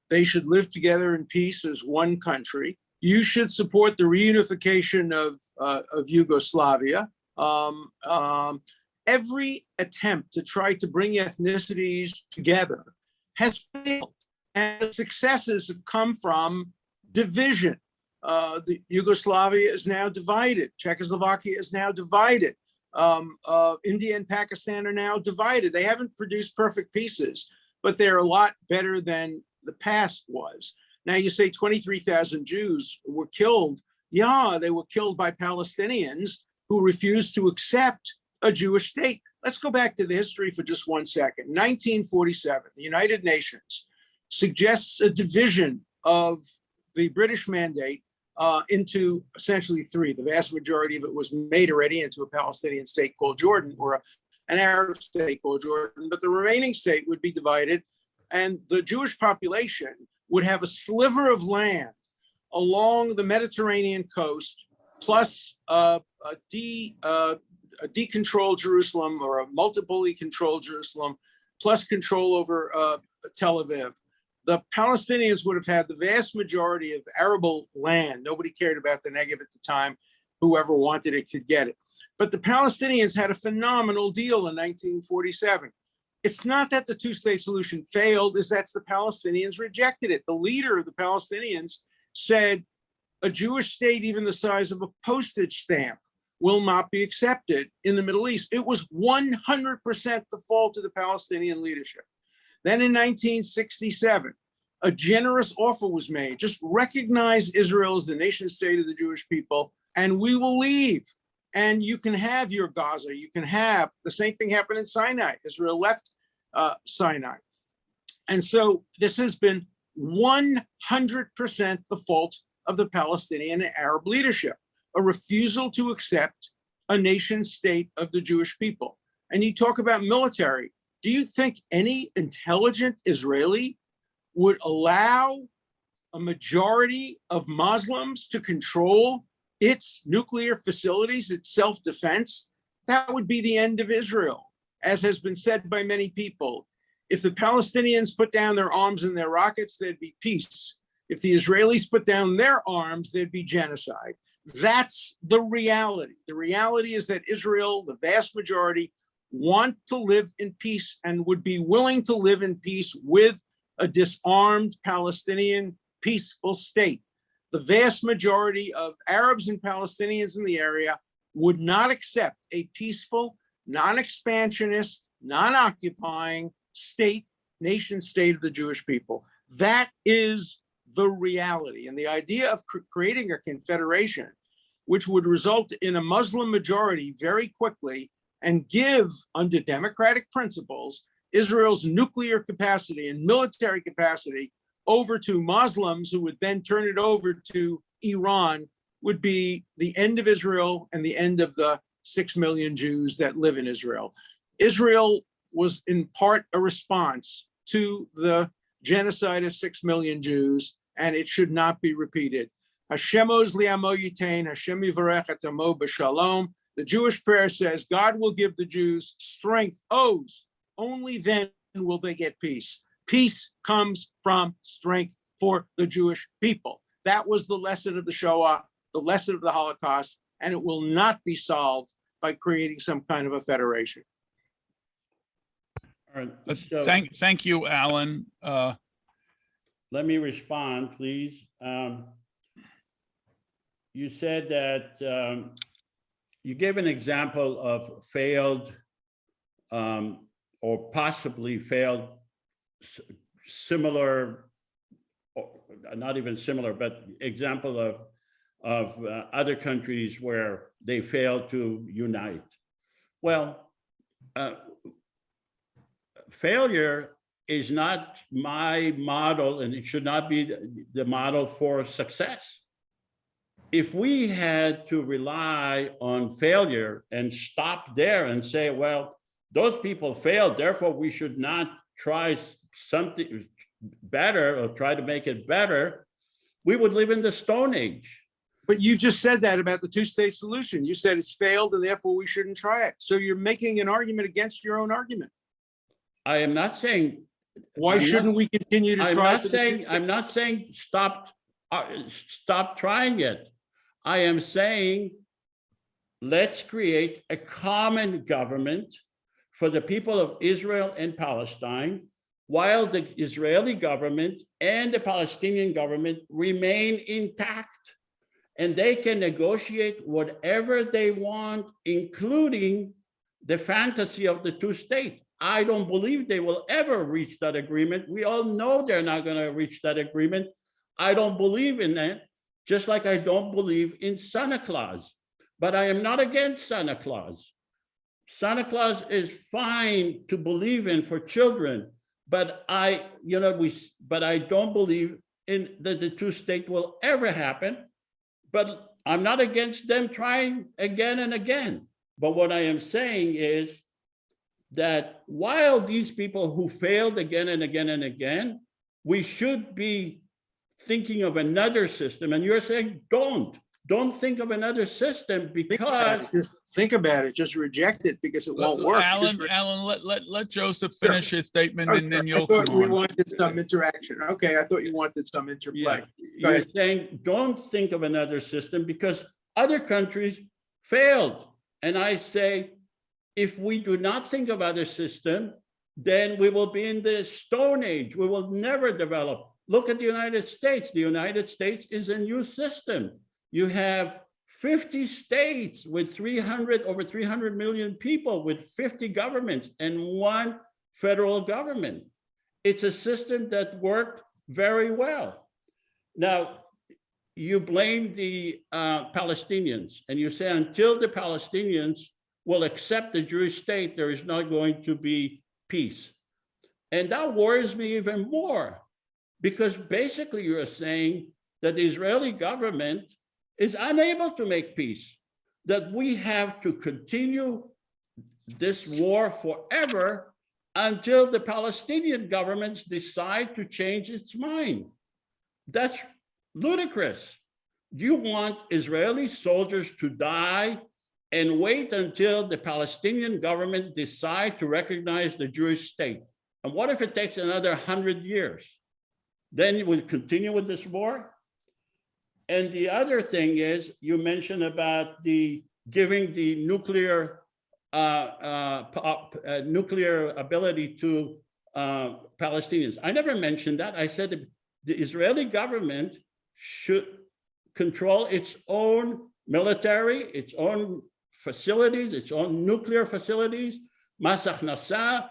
they should live together in peace as one country. You should support the reunification of Yugoslavia. Every attempt to try to bring ethnicities together has failed, and the successes have come from division. The Yugoslavia is now divided. Czechoslovakia is now divided. India and Pakistan are now divided. They haven't produced perfect pieces, but they're a lot better than the past was. Now you say 23,000 Jews were killed. Yeah, they were killed by Palestinians who refused to accept a Jewish state. Let's go back to the history for just 1 second. 1947, the United Nations suggests a division of the British mandate into essentially three. The vast majority of it was made already into a Palestinian state called Jordan, or an Arab state called Jordan, but the remaining state would be divided, and the Jewish population would have a sliver of land along the Mediterranean coast, plus a decontrolled Jerusalem, or a multiply controlled Jerusalem, plus control over Tel Aviv. The Palestinians would have had the vast majority of arable land. Nobody cared about the Negev at the time. Whoever wanted it could get it. But the Palestinians had a phenomenal deal in 1947. It's not that the two-state solution failed, it's that the Palestinians rejected it. The leader of the Palestinians said, a Jewish state, even the size of a postage stamp, will not be accepted in the Middle East. It was 100% the fault of the Palestinian leadership. Then in 1967, a generous offer was made. Just recognize Israel as the nation state of the Jewish people, and we will leave. And you can have your Gaza. You can have, the same thing happened in Sinai. Israel left Sinai. And so this has been 100% the fault of the Palestinian and Arab leadership, a refusal to accept a nation state of the Jewish people. And you talk about military. Do you think any intelligent Israeli would allow a majority of Muslims to control its nuclear facilities, its self-defense? That would be the end of Israel, as has been said by many people. If the Palestinians put down their arms and their rockets, there'd be peace. If the Israelis put down their arms, there'd be genocide. That's the reality. The reality is that Israel, the vast majority, want to live in peace and would be willing to live in peace with a disarmed Palestinian peaceful state. The vast majority of Arabs and Palestinians in the area would not accept a peaceful, non-expansionist, non-occupying state, nation state of the Jewish people. That is the reality. And the idea of creating a confederation, which would result in a Muslim majority very quickly and give, under democratic principles, Israel's nuclear capacity and military capacity over to Muslims, who would then turn it over to Iran, would be the end of Israel and the end of the 6 million Jews that live in Israel. Israel was in part a response to the genocide of 6 million Jews, and it should not be repeated. Hashem oz li'amo yitain, Hashem yivarech et amo b'shalom. The Jewish prayer says, God will give the Jews strength, oz. Only then will they get peace. Peace comes from strength for the Jewish people. That was the lesson of the Shoah, the lesson of the Holocaust, and it will not be solved by creating some kind of a federation. All right, so Thank you, Alan. let me respond, please. You said that you gave an example of failed or possibly failed similar, or not even similar, but example of other countries where they failed to unite. Well, failure is not my model, and it should not be the model for success. If we had to rely on failure and stop there and say, well, those people failed, therefore we should not try something, better or try to make it better, we would live in the Stone Age. But you've just said that about the two-state solution. You said it's failed and therefore we shouldn't try it. So you're making an argument against your own argument. I am not saying. Why shouldn't we continue to try? I'm not saying stop trying it. I am saying let's create a common government for the people of Israel and Palestine, while the Israeli government and the Palestinian government remain intact. And they can negotiate whatever they want, including the fantasy of the two-state. I don't believe they will ever reach that agreement. We all know they're not going to reach that agreement. I don't believe in that, just like I don't believe in Santa Claus. But I am not against Santa Claus. Santa Claus is fine to believe in for children, but I don't believe in that the two-state will ever happen. But I'm not against them trying again and again. But what I am saying is that while these people who failed again and again and again, we should be thinking of another system. And you're saying, don't think of another system because just think about it, just reject it because it won't work. Alan, let Joseph finish his statement and then you'll come come we on. wanted some interaction. Okay, I thought you wanted some interplay. You're saying don't think of another system because other countries failed. And I say, if we do not think of other system, then we will be in the Stone Age. We will never develop. Look at the United States. The United States is a new system. You have 50 states with over 300 million people with 50 governments and one federal government. It's a system that worked very well. Now, you blame the Palestinians and you say until the Palestinians will accept the Jewish state, there is not going to be peace. And that worries me even more because basically you're saying that the Israeli government is unable to make peace, that we have to continue this war forever until the Palestinian governments decide to change its mind. That's ludicrous. You want Israeli soldiers to die and wait until the Palestinian government decide to recognize the Jewish state. And what if it takes another 100 years? Then you will continue with this war? And the other thing is, you mentioned about giving the nuclear ability to Palestinians. I never mentioned that. I said that the Israeli government should control its own military, its own facilities, its own nuclear facilities, Mas Achnasa,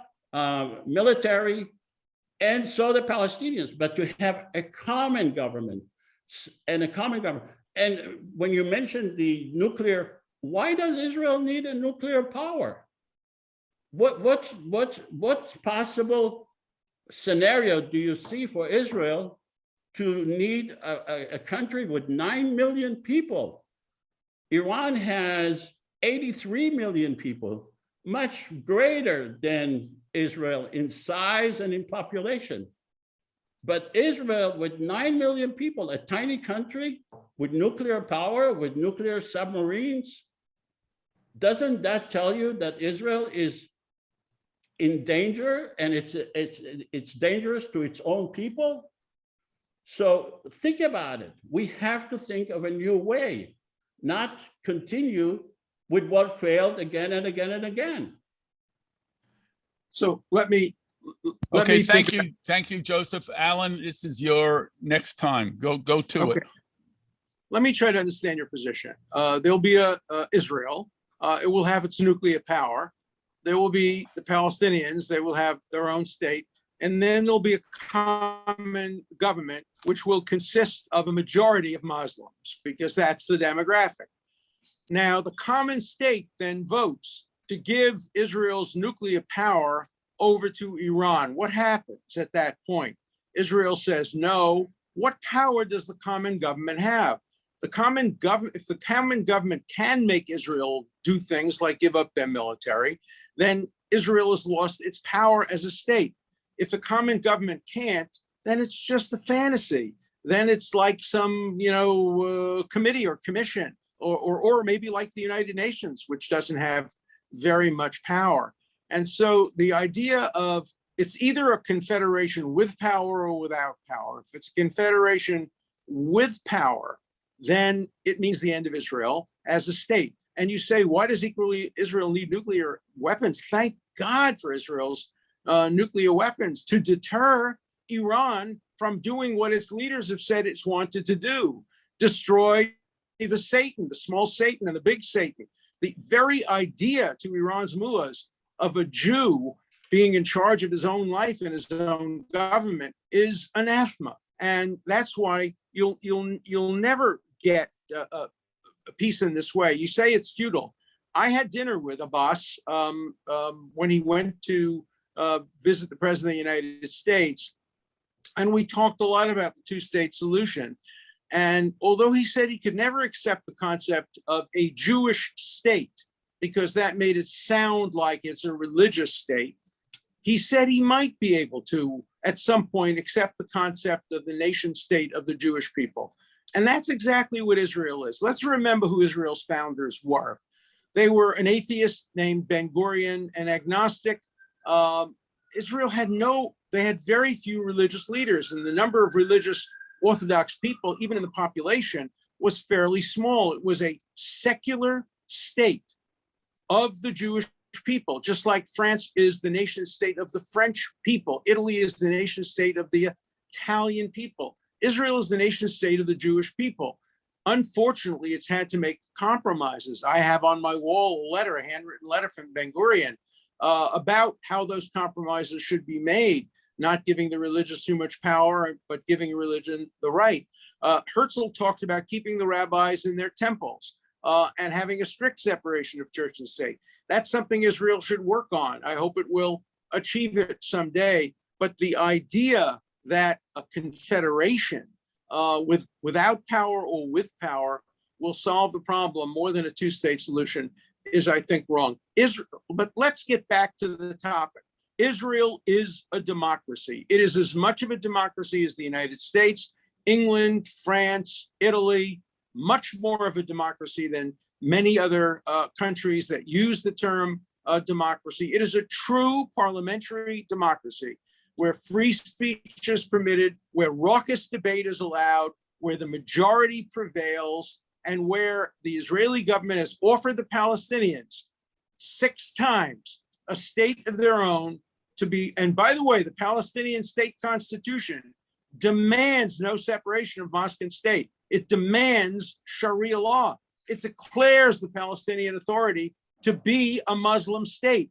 military, and so the Palestinians, but to have a common government. And when you mentioned the nuclear, why does Israel need a nuclear power? What's possible scenario do you see for Israel to need a country with 9 million people? Iran has 83 million people, much greater than Israel in size and in population. But Israel, with 9 million people, a tiny country with nuclear power, with nuclear submarines, doesn't that tell you that Israel is in danger and it's dangerous to its own people? So think about it. We have to think of a new way, not continue with what failed again and again and again. So let me thank you, Joseph. Alan, this is your next time. Go to it. Let me try to understand your position. There'll be Israel. It will have its nuclear power. There will be the Palestinians. They will have their own state. And then there'll be a common government, which will consist of a majority of Muslims, because that's the demographic. Now, the common state then votes to give Israel's nuclear power over to Iran. What happens at that point? Israel says no. What power does the common government have? If the common government can make Israel do things like give up their military, then Israel has lost its power as a state. If the common government can't, then it's just a fantasy. Then it's like some, committee or commission, or maybe like the United Nations, which doesn't have very much power. And so the idea of it's either a confederation with power or without power. If it's a confederation with power, then it means the end of Israel as a state. And you say, why does Israel need nuclear weapons? Thank God for Israel's nuclear weapons to deter Iran from doing what its leaders have said it's wanted to do: destroy the Satan, the small Satan and the big Satan. The very idea to Iran's mullahs of a Jew being in charge of his own life and his own government is anathema. And that's why you'll never get a peace in this way. You say it's futile. I had dinner with Abbas when he went to visit the President of the United States, and we talked a lot about the two-state solution. And although he said he could never accept the concept of a Jewish state, because that made it sound like it's a religious state, he said he might be able to, at some point, accept the concept of the nation state of the Jewish people. And that's exactly what Israel is. Let's remember who Israel's founders were. They were an atheist named Ben-Gurion, an agnostic. Israel had very few religious leaders, and the number of religious Orthodox people, even in the population, was fairly small. It was a secular state of the Jewish people, just like France is the nation state of the French people. Italy is the nation state of the Italian people. Israel is the nation state of the Jewish people. Unfortunately, it's had to make compromises. I have on my wall a handwritten letter from Ben-Gurion about how those compromises should be made, not giving the religious too much power, but giving religion the right. Herzl talked about keeping the rabbis in their temples and having a strict separation of church and state. That's something Israel should work on. I hope it will achieve it someday. But the idea that a confederation without power or with power will solve the problem more than a two-state solution is, I think, wrong. But let's get back to the topic. Israel is a democracy. It is as much of a democracy as the United States, England, France, Italy, much more of a democracy than many other countries that use the term democracy. It is a true parliamentary democracy where free speech is permitted, where raucous debate is allowed, where the majority prevails, and where the Israeli government has offered the Palestinians 6 times a state of their own to be. And by the way, the Palestinian state constitution demands no separation of mosque and state. It demands Sharia law. It declares the Palestinian Authority to be a Muslim state.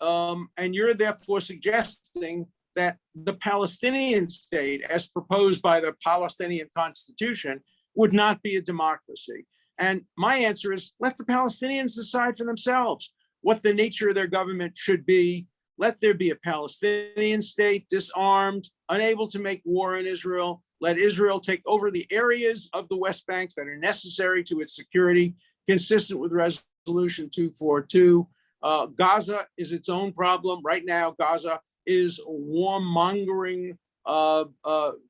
And you're therefore suggesting that the Palestinian state, as proposed by the Palestinian Constitution, would not be a democracy. And my answer is, let the Palestinians decide for themselves what the nature of their government should be. Let there be a Palestinian state, disarmed, unable to make war in Israel. Let Israel take over the areas of the West Bank that are necessary to its security, consistent with Resolution 242. Gaza is its own problem. Right now, Gaza is a warmongering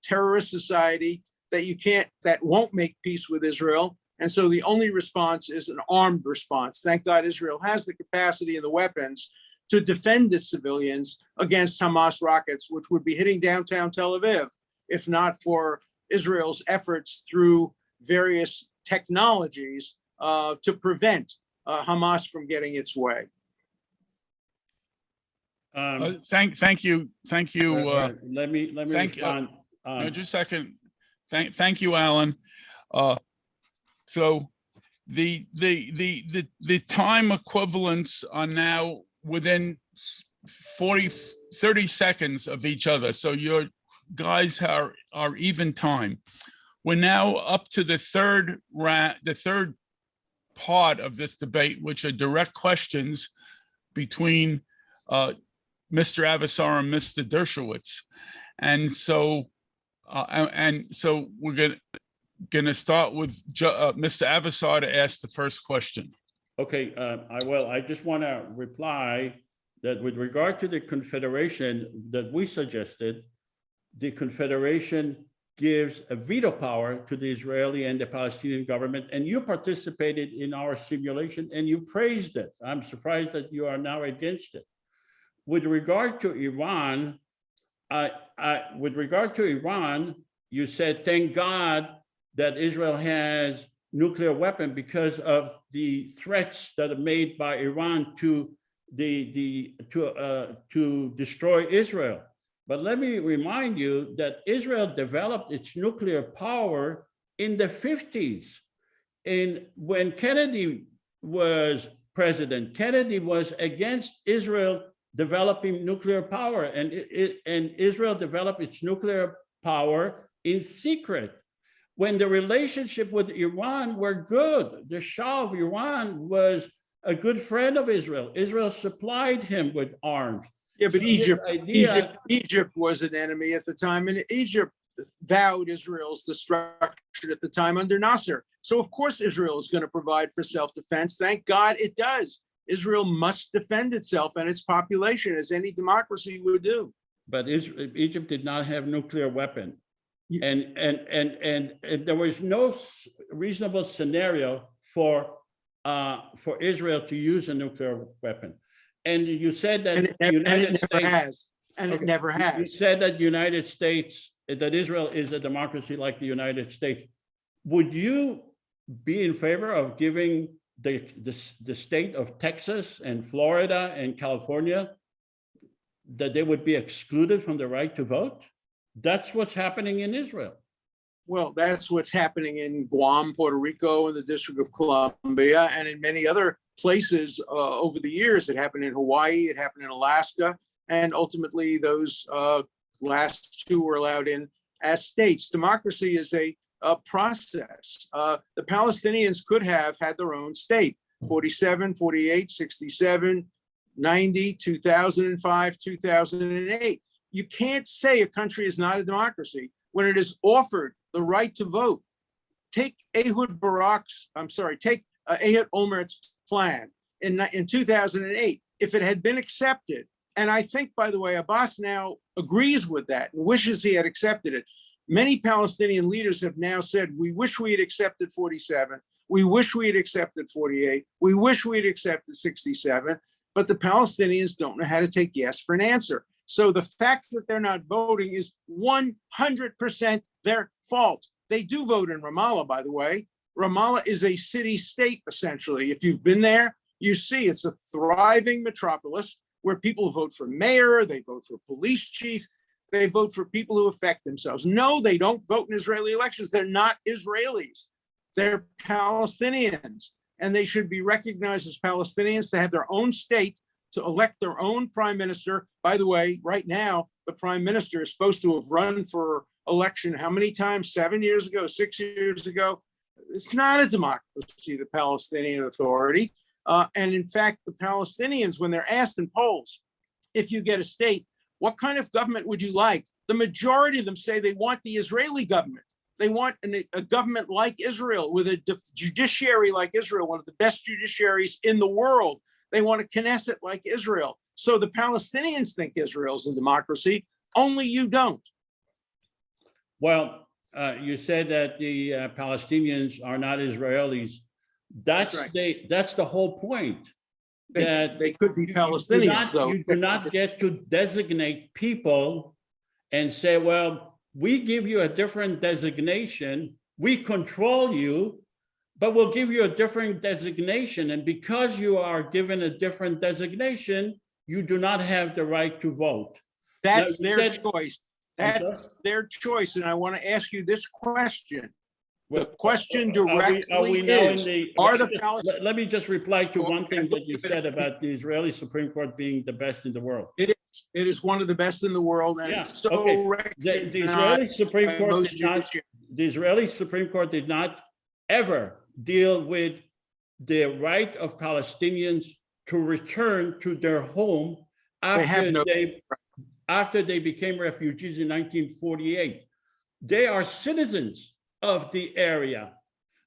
terrorist society that won't make peace with Israel. And so the only response is an armed response. Thank God Israel has the capacity and the weapons to defend its civilians against Hamas rockets, which would be hitting downtown Tel Aviv, if not for Israel's efforts through various technologies to prevent Hamas from getting its way. Thank you. Let me respond. No, just a second. Thank you, Alan. So the time equivalents are now within 30 seconds of each other. So your guys are even time. We're now up to the third part of this debate, which are direct questions between Mr. Avesar and Mr. Dershowitz. And so we're gonna start with Mr. Avesar to ask the first question. Okay, I just want to reply that with regard to the confederation that we suggested, the Confederation gives a veto power to the Israeli and the Palestinian government, and you participated in our simulation and you praised it. I'm surprised that you are now against it. With regard to Iran, you said, thank God that Israel has nuclear weapon because of the threats that are made by Iran to destroy Israel. But let me remind you that Israel developed its nuclear power in the 50s. And when Kennedy was president, Kennedy was against Israel developing nuclear power, and Israel developed its nuclear power in secret. When the relationship with Iran were good, the Shah of Iran was a good friend of Israel. Israel supplied him with arms. Yeah, but So this Egypt was an enemy at the time, and Egypt vowed Israel's destruction at the time under Nasser. So of course Israel is going to provide for self-defense. Thank God it does. Israel must defend itself and its population, as any democracy would do. But Egypt did not have nuclear weapon. And there was no reasonable scenario for Israel to use a nuclear weapon. And you said that it never has. You said that that Israel is a democracy like the United States. Would you be in favor of giving the state of Texas and Florida and California that they would be excluded from the right to vote? That's what's happening in Israel. Well, that's what's happening in Guam, Puerto Rico, and the District of Columbia, and in many other places over the years. It happened in Hawaii, it happened in Alaska, and ultimately those last two were allowed in as states. Democracy is a process. The Palestinians could have had their own state, 47, 48, 67, 90, 2005, 2008. You can't say a country is not a democracy when it is offered the right to vote. Take Ehud Olmert's plan in 2008. If it had been accepted, and I think, by the way, Abbas now agrees with that and wishes he had accepted it. Many Palestinian leaders have now said, we wish we had accepted 47. We wish we had accepted 48. We wish we had accepted 67. But the Palestinians don't know how to take yes for an answer. So the fact that they're not voting is 100% their fault. They do vote in Ramallah, by the way. Ramallah is a city-state, essentially. If you've been there, you see it's a thriving metropolis where people vote for mayor, they vote for police chief, they vote for people who affect themselves. No, they don't vote in Israeli elections. They're not Israelis. They're Palestinians. And they should be recognized as Palestinians to have their own state, to elect their own prime minister. By the way, right now, the prime minister is supposed to have run for election how many times? 7 years ago, 6 years ago? It's not a democracy, the Palestinian Authority. And in fact, the Palestinians, when they're asked in polls, if you get a state, what kind of government would you like? The majority of them say they want the Israeli government. They want a government like Israel, with a judiciary like Israel, one of the best judiciaries in the world. They want a Knesset like Israel. So the Palestinians think Israel's a democracy, only you don't. Well, you said that the Palestinians are not Israelis. That's right. That's the whole point. They could be Palestinians, though. You do not get to designate people and say, well, we give you a different designation, we control you, but we'll give you a different designation. And because you are given a different designation, you do not have the right to vote. That's their choice. That's their choice. And I want to ask you this question. The question directly is, let me just reply to one thing that you said about the Israeli Supreme Court being the best in the world. It is one of the best in the world, and it's so the Israeli Supreme Court did not ever deal with the right of Palestinians to return to their home after they became refugees in 1948. They are citizens of the area.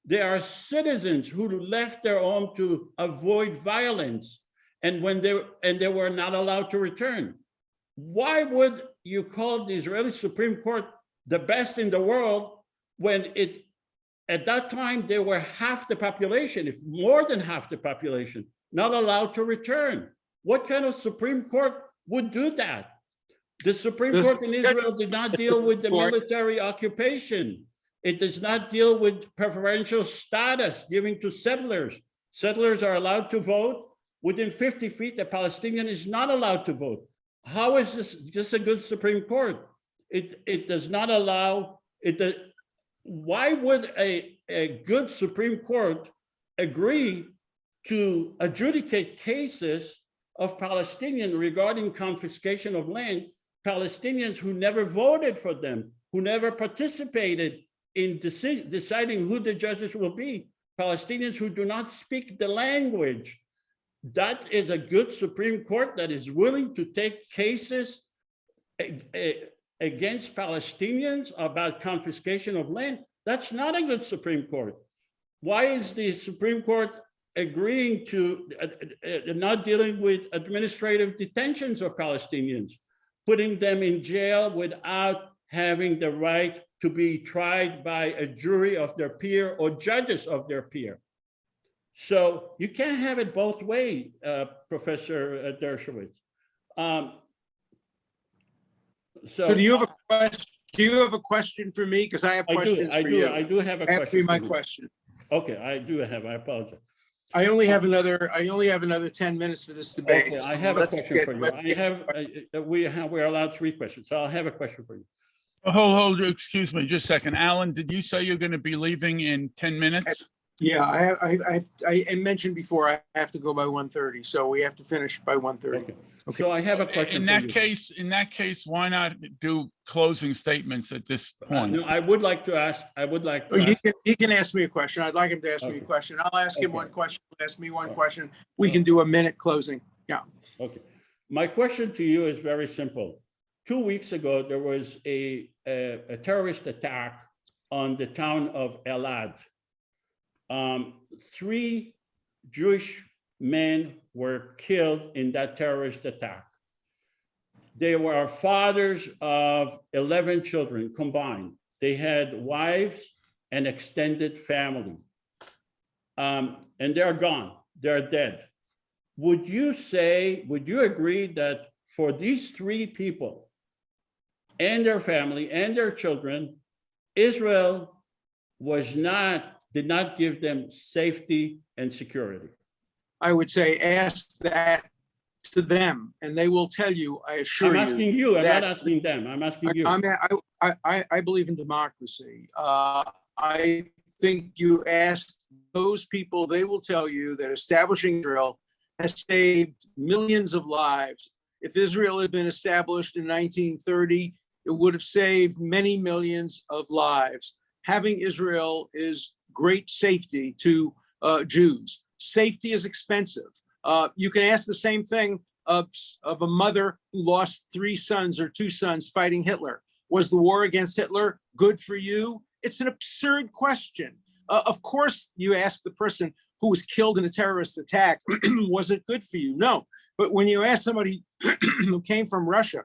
They are citizens who left their home to avoid violence, and they were not allowed to return. Why would you call the Israeli Supreme Court the best in the world when at that time they were half the population, if more than half the population, not allowed to return? What kind of Supreme Court would do that? The Supreme Court in Israel did not deal with the military occupation. It does not deal with preferential status given to settlers. Settlers are allowed to vote. Within 50 feet, the Palestinian is not allowed to vote. How is this just a good Supreme Court? It does not allow it. Why would a good Supreme Court agree to adjudicate cases of Palestinians regarding confiscation of land, Palestinians who never voted for them, who never participated in deciding who the judges will be, Palestinians who do not speak the language? That is a good Supreme Court that is willing to take cases against Palestinians about confiscation of land. That's not a good Supreme Court. Why is the Supreme Court agreeing to not dealing with administrative detentions of Palestinians, putting them in jail without having the right to be tried by a jury of their peer or judges of their peer? So you can't have it both ways, Professor Dershowitz. So do you have a question? Do you have a question for me? Because I have questions for you. I do have a question. Ask me my question. Okay, I apologize. I only have another 10 minutes for this debate. Okay, I have a question for you. We're allowed 3 questions, so I'll have a question for you. Hold, excuse me, just a second. Alan, did you say you're going to be leaving in 10 minutes? Yeah, I mentioned before, I have to go by 1:30, so we have to finish by 1:30. Okay. So I have a question. In that case, why not do closing statements at this point? No, I would like to ask. He can ask me a question. I'd like him to ask me a question. I'll ask him one question. He'll ask me one question. We can do a minute closing. Yeah. Okay. My question to you is very simple. 2 weeks ago, there was a terrorist attack on the town of Elad. 3 Jewish men were killed in that terrorist attack. They were fathers of 11 children combined. They had wives and extended family. And they're gone, they're dead. Would you agree that for these 3 people and their family and their children, Israel did not give them safety and security? I would say ask that to them, and they will tell you, I assure you. I'm asking you, I'm not asking them, I'm asking you. I believe in democracy. I think you ask those people, they will tell you that establishing Israel has saved millions of lives. If Israel had been established in 1930, it would have saved many millions of lives. Having Israel is great safety to Jews. Safety is expensive. You can ask the same thing of a mother who lost 3 sons or 2 sons fighting Hitler. Was the war against Hitler good for you? It's an absurd question. Of course, you ask the person who was killed in a terrorist attack, was it good for you? No. But when you ask somebody who came from Russia,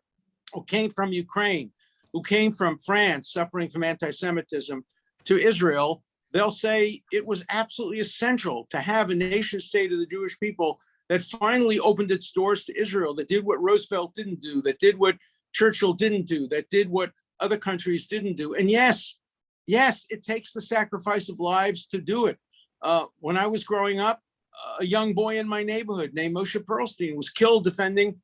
who came from Ukraine, who came from France, suffering from anti-Semitism, to Israel, they'll say it was absolutely essential to have a nation state of the Jewish people that finally opened its doors to Israel, that did what Roosevelt didn't do, that did what Churchill didn't do, that did what other countries didn't do. And yes, it takes the sacrifice of lives to do it. When I was growing up, a young boy in my neighborhood named Moshe Perlstein was killed defending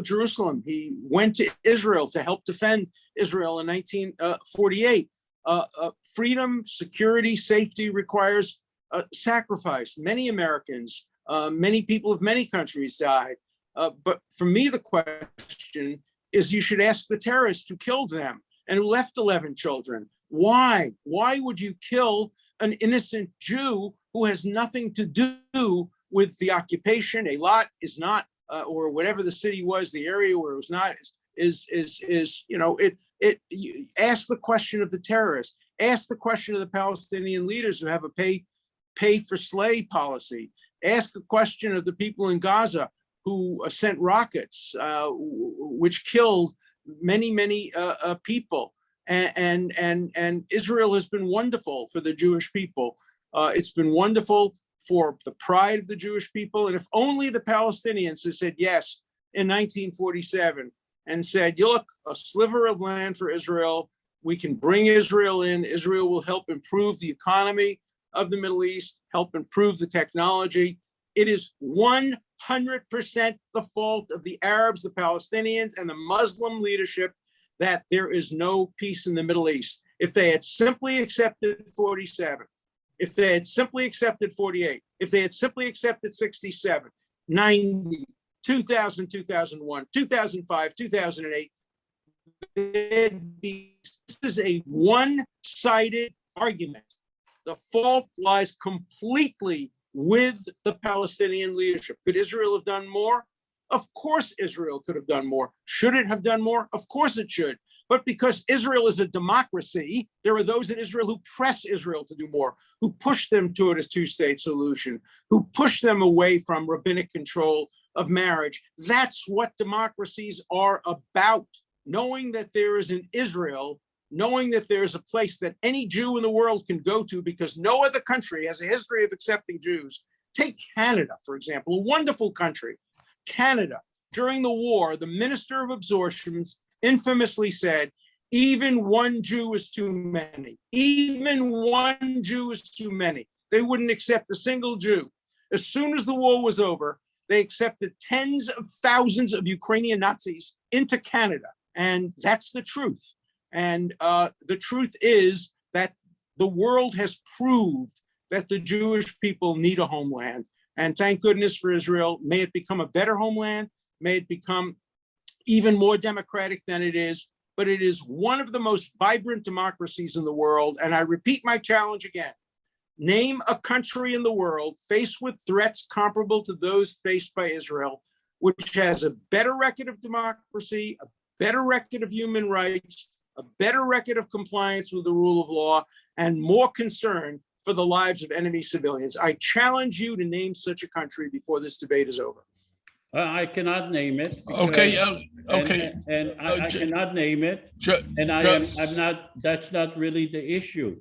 Jerusalem. He went to Israel to help defend Israel in 1948. Freedom, security, safety requires sacrifice. Many Americans, many people of many countries died. But for me, the question is you should ask the terrorists who killed them and who left 11 children. Why? Why would you kill an innocent Jew who has nothing to do with the occupation? Eilat is not, or whatever the city was, the area where it was not, you ask the question of the terrorists, ask the question of the Palestinian leaders who have a pay for slay policy, ask the question of the people in Gaza who sent rockets, which killed many people. And Israel has been wonderful for the Jewish people. It's been wonderful for the pride of the Jewish people. And if only the Palestinians had said yes in 1947 and said, you look, a sliver of land for Israel, we can bring Israel in. Israel will help improve the economy of the Middle East, help improve the technology. It is 100% the fault of the Arabs, the Palestinians, and the Muslim leadership that there is no peace in the Middle East. If they had simply accepted 47, if they had simply accepted 48, if they had simply accepted 67, 90, 2000, 2001, 2005, 2008, this is a one-sided argument. The fault lies completely with the Palestinian leadership. Could Israel have done more? Of course Israel could have done more. Should it have done more? Of course it should. But because Israel is a democracy, there are those in Israel who press Israel to do more, who push them toward a two-state solution, who push them away from rabbinic control of marriage. That's what democracies are about. Knowing that there is an Israel, knowing that there's a place that any Jew in the world can go to because no other country has a history of accepting Jews. Take Canada, for example, a wonderful country. Canada, during the war, the minister of absorptions infamously said, even one Jew is too many. Even one Jew is too many. They wouldn't accept a single Jew. As soon as the war was over, they accepted tens of thousands of Ukrainian Nazis into Canada. And that's the truth. And the truth is that the world has proved that the Jewish people need a homeland. And thank goodness for Israel. May it become a better homeland. May it become even more democratic than it is. But it is one of the most vibrant democracies in the world. And I repeat my challenge again. Name a country in the world faced with threats comparable to those faced by Israel, which has a better record of democracy, a better record of human rights, a better record of compliance with the rule of law, and more concern for the lives of enemy civilians. I challenge you to name such a country before this debate is over. I cannot name it. Okay, because- And I cannot name it. And I'm not, that's not really the issue.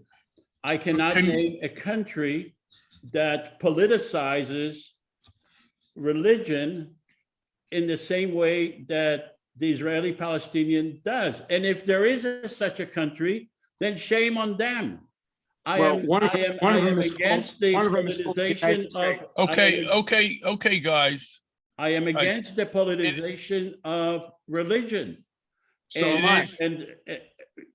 I cannot name a country that politicizes religion in the same way that the Israeli Palestinian does. And if there is such a country, then shame on them. I am against the politicization of. Okay, guys. I am against the politicization of religion. So am I.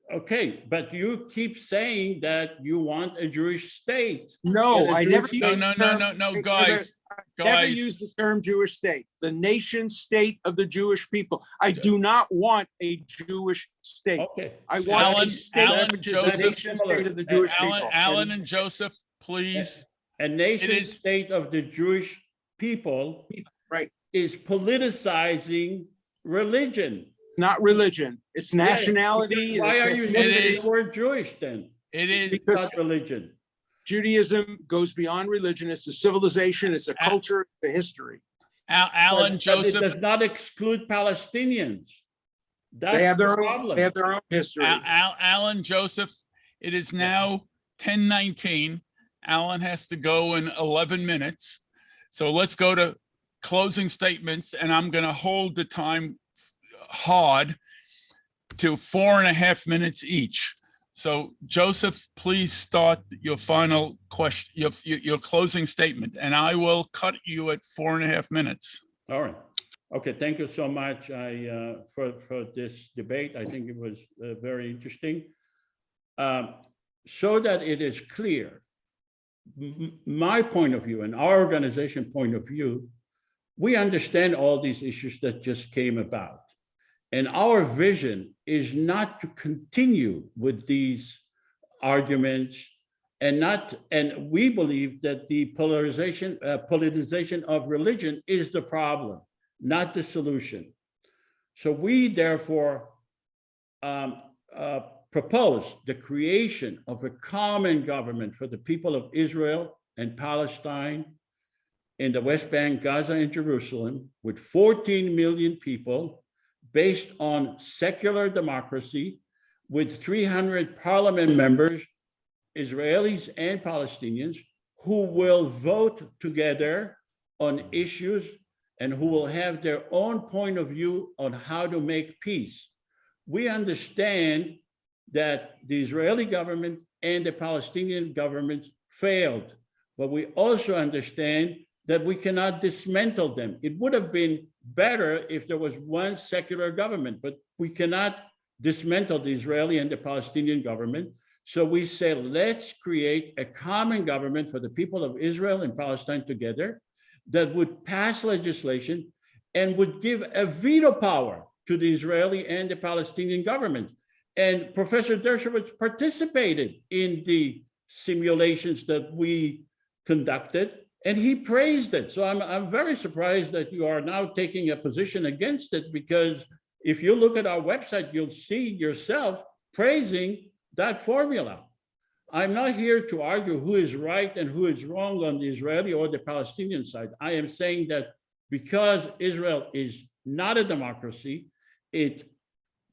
Okay, but you keep saying that you want a Jewish state. No, I never. No, guys. Never use the term Jewish state. The nation state of the Jewish people. I do not want a Jewish state. Okay. I want a state which is the nation state of the Jewish people. Alan and Joseph, please. A nation state of the Jewish people, right, is politicizing religion. Not religion. It's nationality. Why are you using the word Jewish then? It is because religion. Judaism goes beyond religion. It's a civilization. It's a culture. It's a history. Alan, Joseph. It does not exclude Palestinians. That's they have their problem. They have their own history. Alan, Joseph. It is now 10:19. Alan has to go in 11 minutes. So let's go to closing statements, and I'm going to hold the time hard to 4.5 minutes each. So Joseph, please start your final question, your closing statement, and I will cut you at 4.5 minutes. All right. Okay. Thank you so much for this debate. I think it was very interesting. So that it is clear, my point of view and our organization point of view, we understand all these issues that just came about. And our vision is not to continue with these arguments and we believe that the politicization of religion is the problem, not the solution. So we therefore propose the creation of a common government for the people of Israel and Palestine in the West Bank, Gaza, and Jerusalem, with 14 million people, based on secular democracy with 300 parliament members, Israelis and Palestinians, who will vote together on issues and who will have their own point of view on how to make peace. We understand that the Israeli government and the Palestinian government failed, but we also understand that we cannot dismantle them. It would have been better if there was one secular government, but we cannot dismantle the Israeli and the Palestinian government. So we say, let's create a common government for the people of Israel and Palestine together that would pass legislation and would give a veto power to the Israeli and the Palestinian government. And Professor Dershowitz participated in the simulations that we conducted, and he praised it. So I'm very surprised that you are now taking a position against it, because if you look at our website, you'll see yourself praising that formula. I'm not here to argue who is right and who is wrong on the Israeli or the Palestinian side. I am saying that because Israel is not a democracy, it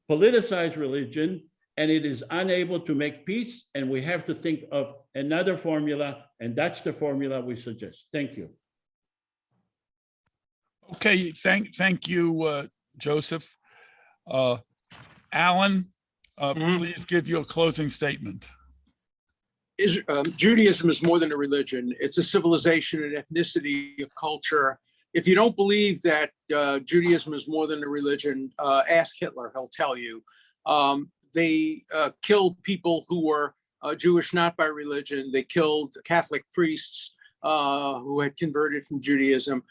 politicized religion, and it is unable to make peace, and we have to think of another formula, and that's the formula we suggest. Thank you. Okay, thank you, Joseph. Alan, please give your closing statement. Judaism is more than a religion. It's a civilization, an ethnicity, a culture. If you don't believe that Judaism is more than a religion, ask Hitler, he'll tell you. They killed people who were Jewish not by religion. They killed Catholic priests who had converted from Judaism.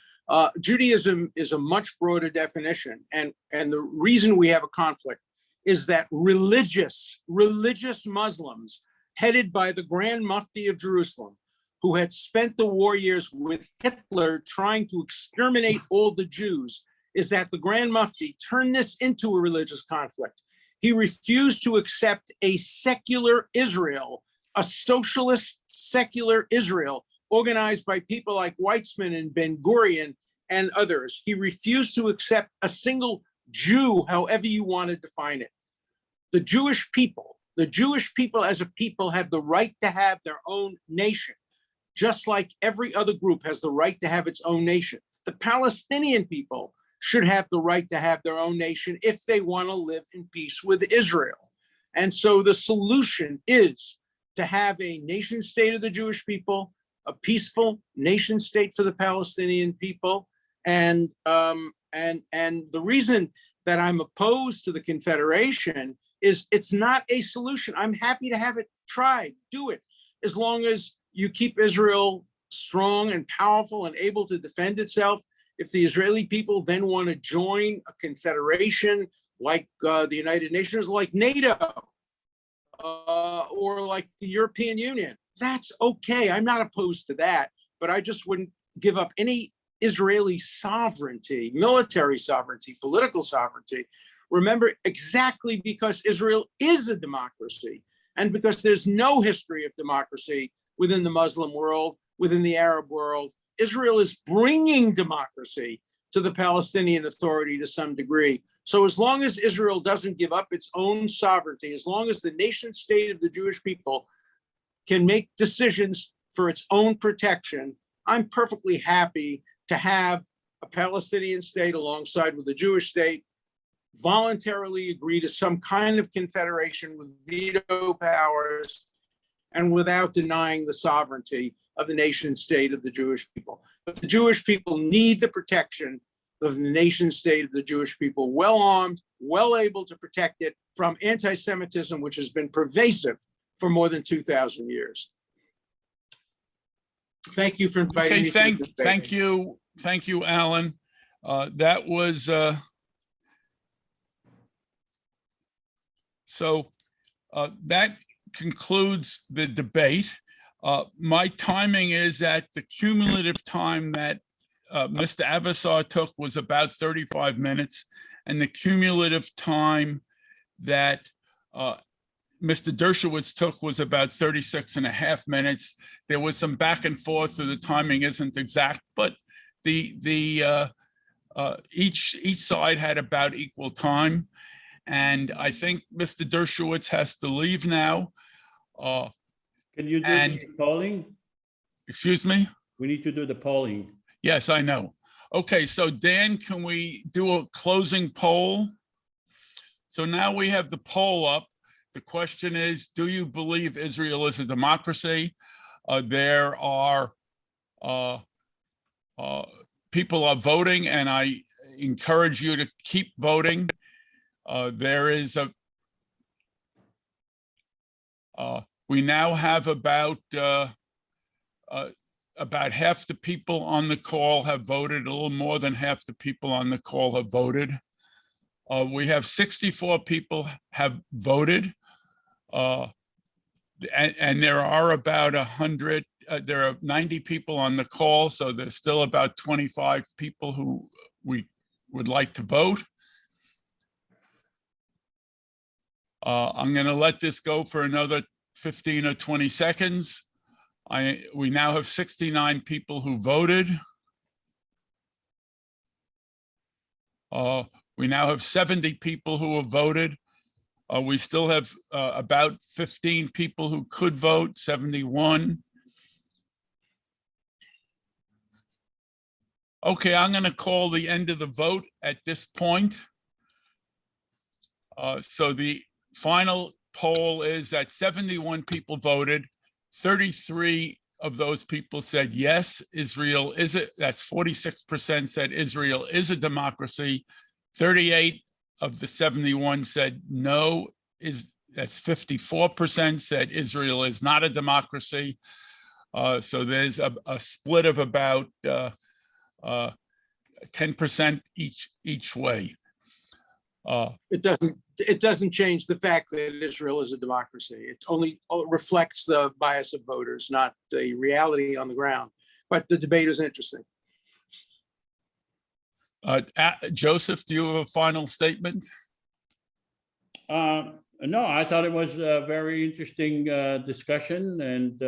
Judaism is a much broader definition. And the reason we have a conflict is that religious Muslims, headed by the Grand Mufti of Jerusalem, who had spent the war years with Hitler trying to exterminate all the Jews, is that the Grand Mufti turned this into a religious conflict. He refused to accept a secular Israel, a socialist secular Israel, organized by people like Weizmann and Ben Gurion and others. He refused to accept a single Jew, however you want to define it. The Jewish people as a people have the right to have their own nation, just like every other group has the right to have its own nation. The Palestinian people should have the right to have their own nation if they want to live in peace with Israel. And so the solution is to have a nation state of the Jewish people, a peaceful nation state for the Palestinian people. And the reason that I'm opposed to the Confederation is it's not a solution. I'm happy to have it tried, do it, as long as you keep Israel strong and powerful and able to defend itself. If the Israeli people then want to join a confederation like the United Nations, like NATO, or like the European Union, that's okay. I'm not opposed to that, but I just wouldn't give up any Israeli sovereignty, military sovereignty, political sovereignty. Remember, exactly because Israel is a democracy, and because there's no history of democracy within the Muslim world, within the Arab world, Israel is bringing democracy to the Palestinian Authority to some degree. So as long as Israel doesn't give up its own sovereignty, as long as the nation state of the Jewish people can make decisions for its own protection, I'm perfectly happy to have a Palestinian state alongside with the Jewish state voluntarily agree to some kind of confederation with veto powers and without denying the sovereignty of the nation state of the Jewish people. But the Jewish people need the protection of the nation state of the Jewish people, well armed, well able to protect it from anti-Semitism, which has been pervasive for more than 2,000 years. Thank you for inviting me. Thank you, Alan. That was so. That concludes the debate. My timing is that the cumulative time that Mr. Avesar took was about 35 minutes, and the cumulative time that Mr. Dershowitz took was about 36 and a half minutes. There was some back and forth, so the timing isn't exact, but the each side had about equal time. And I think Mr. Dershowitz has to leave now. Can you do And- the polling? Excuse me? We need to do the polling. Yes, I know. Okay, so Dan, can we do a closing poll? So now we have the poll up. The question is, do you believe Israel is a democracy? There are people are voting, and I encourage you to keep voting. There is we now have about half the people on the call have voted. A little more than half the people on the call have voted. We have 64 people have voted. And there are about 100, there are 90 people on the call, so there's still about 25 people who we would like to vote. I'm going to let this go for another 15 or 20 seconds. We now have 69 people who voted. We now have 70 people who have voted. We still have about 15 people who could vote, 71. Okay, I'm going to call the end of the vote at this point. So the final poll is that 71 people voted. 33 of those people said yes, Israel is it. That's 46% said Israel is a democracy. 38 of the 71 said no, that's 54% said Israel is not a democracy. So there's a split of about 10% each way. It doesn't change the fact that Israel is a democracy. It only reflects the bias of voters, not the reality on the ground. But the debate is interesting. Joseph, do you have a final statement? No, I thought it was a very interesting discussion, and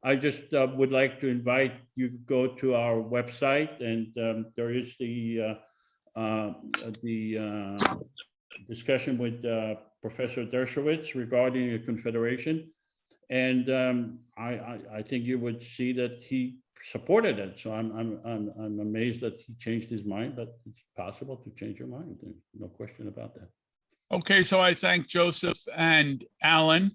I just would like to invite you to go to our website, and there is the discussion with Professor Dershowitz regarding a confederation, and I think you would see that he supported it. So I'm amazed that he changed his mind, but it's possible to change your mind. There's no question about that. Okay, so I thank Joseph and Alan,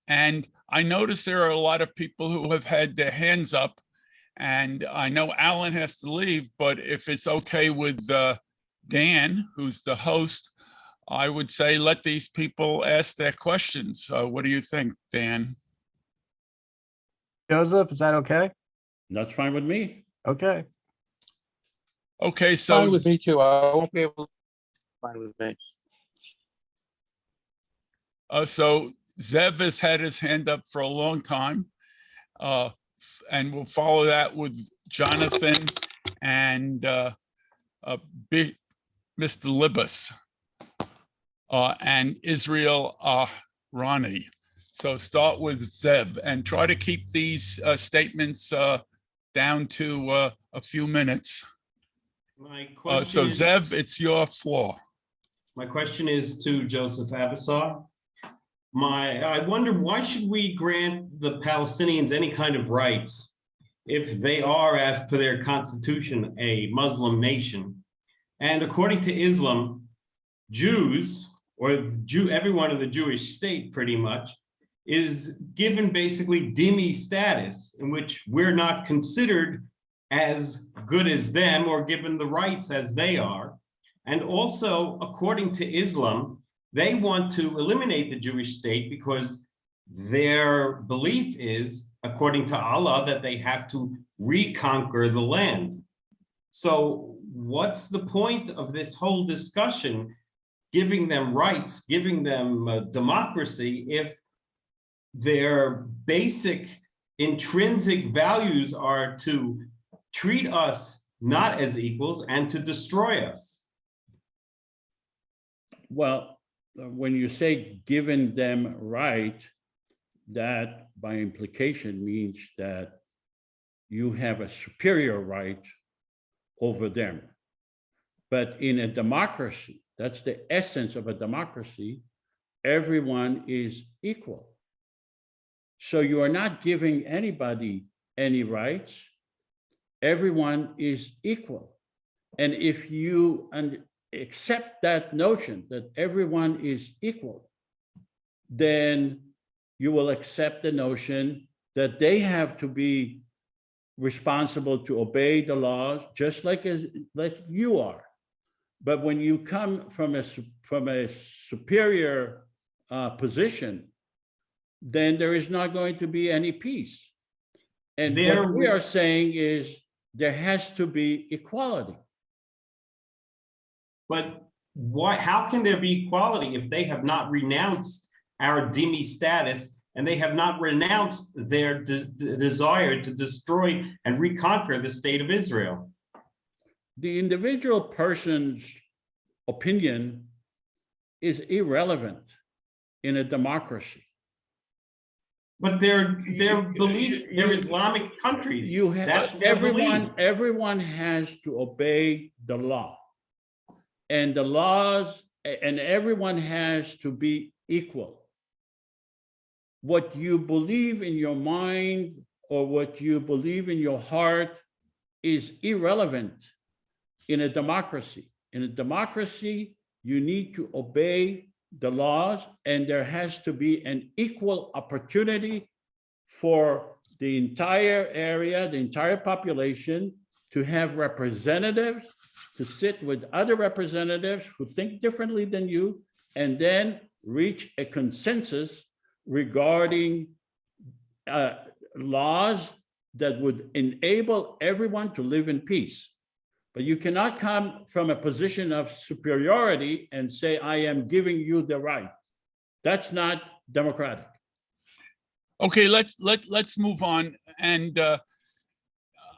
and I notice there are a lot of people who have had their hands up, and I know Alan has to leave, but if it's okay with Dan, who's the host, I would say let these people ask their questions. What do you think, Dan? Joseph, is that okay? That's fine with me. Okay. Okay, so Fine with me too. I won't be able to. Fine with me. So Zev has had his hand up for a long time, and we'll follow that with Jonathan and Mr. Libas and Israel Rani. So start with Zev and try to keep these statements down to a few minutes. My question So is, Zev, it's your floor. my question is to Josef Avesar. I wonder, why should we grant the Palestinians any kind of rights if they are, as per their constitution, a Muslim nation? And according to Islam, Jews, or everyone in the Jewish state pretty much, is given basically dhimmi status, in which we're not considered as good as them or given the rights as they are. And also, according to Islam, they want to eliminate the Jewish state because their belief is, according to Allah, that they have to reconquer the land. So what's the point of this whole discussion, giving them rights, giving them democracy, if their basic intrinsic values are to treat us not as equals and to destroy us? Well, when you say giving them right, that by implication means that you have a superior right over them. But in a democracy, that's the essence of a democracy, everyone is equal. So you are not giving anybody any rights. Everyone is equal. And if you accept that notion that everyone is equal, then you will accept the notion that they have to be responsible to obey the laws just like you are. But when you come from a superior position, then there is not going to be any peace. And what we are saying is there has to be equality. But why? How can there be equality if they have not renounced our dhimmi status and they have not renounced their desire to destroy and reconquer the state of Israel? The individual person's opinion is irrelevant in a democracy. But their belief, they're Islamic countries. That's their belief. Everyone has to obey the law. And the laws, and everyone has to be equal. What you believe in your mind or what you believe in your heart is irrelevant in a democracy. In a democracy, you need to obey the laws, and there has to be an equal opportunity for the entire area, the entire population, to have representatives, to sit with other representatives who think differently than you, and then reach a consensus regarding laws that would enable everyone to live in peace. But you cannot come from a position of superiority and say, I am giving you the right. That's not democratic. Okay, let's move on. And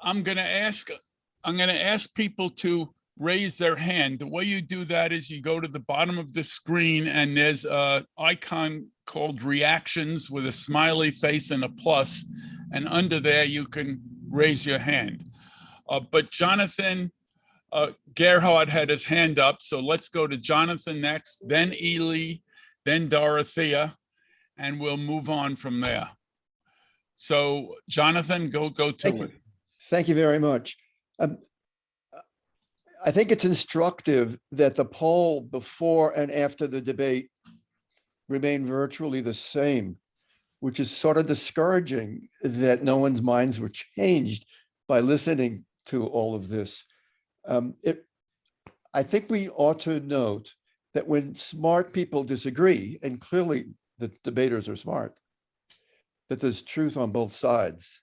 I'm going to ask people to raise their hand. The way you do that is you go to the bottom of the screen and there's an icon called reactions with a smiley face and a plus. And under there, you can raise your hand. But Jonathan Gerhard had his hand up. So let's go to Jonathan next, then Ely, then Dorothea, and we'll move on from there. So Jonathan, go to it. Thank you very much. I think it's instructive that the poll before and after the debate remained virtually the same, which is sort of discouraging that no one's minds were changed by listening to all of this. I think we ought to note that when smart people disagree, and clearly the debaters are smart, that there's truth on both sides.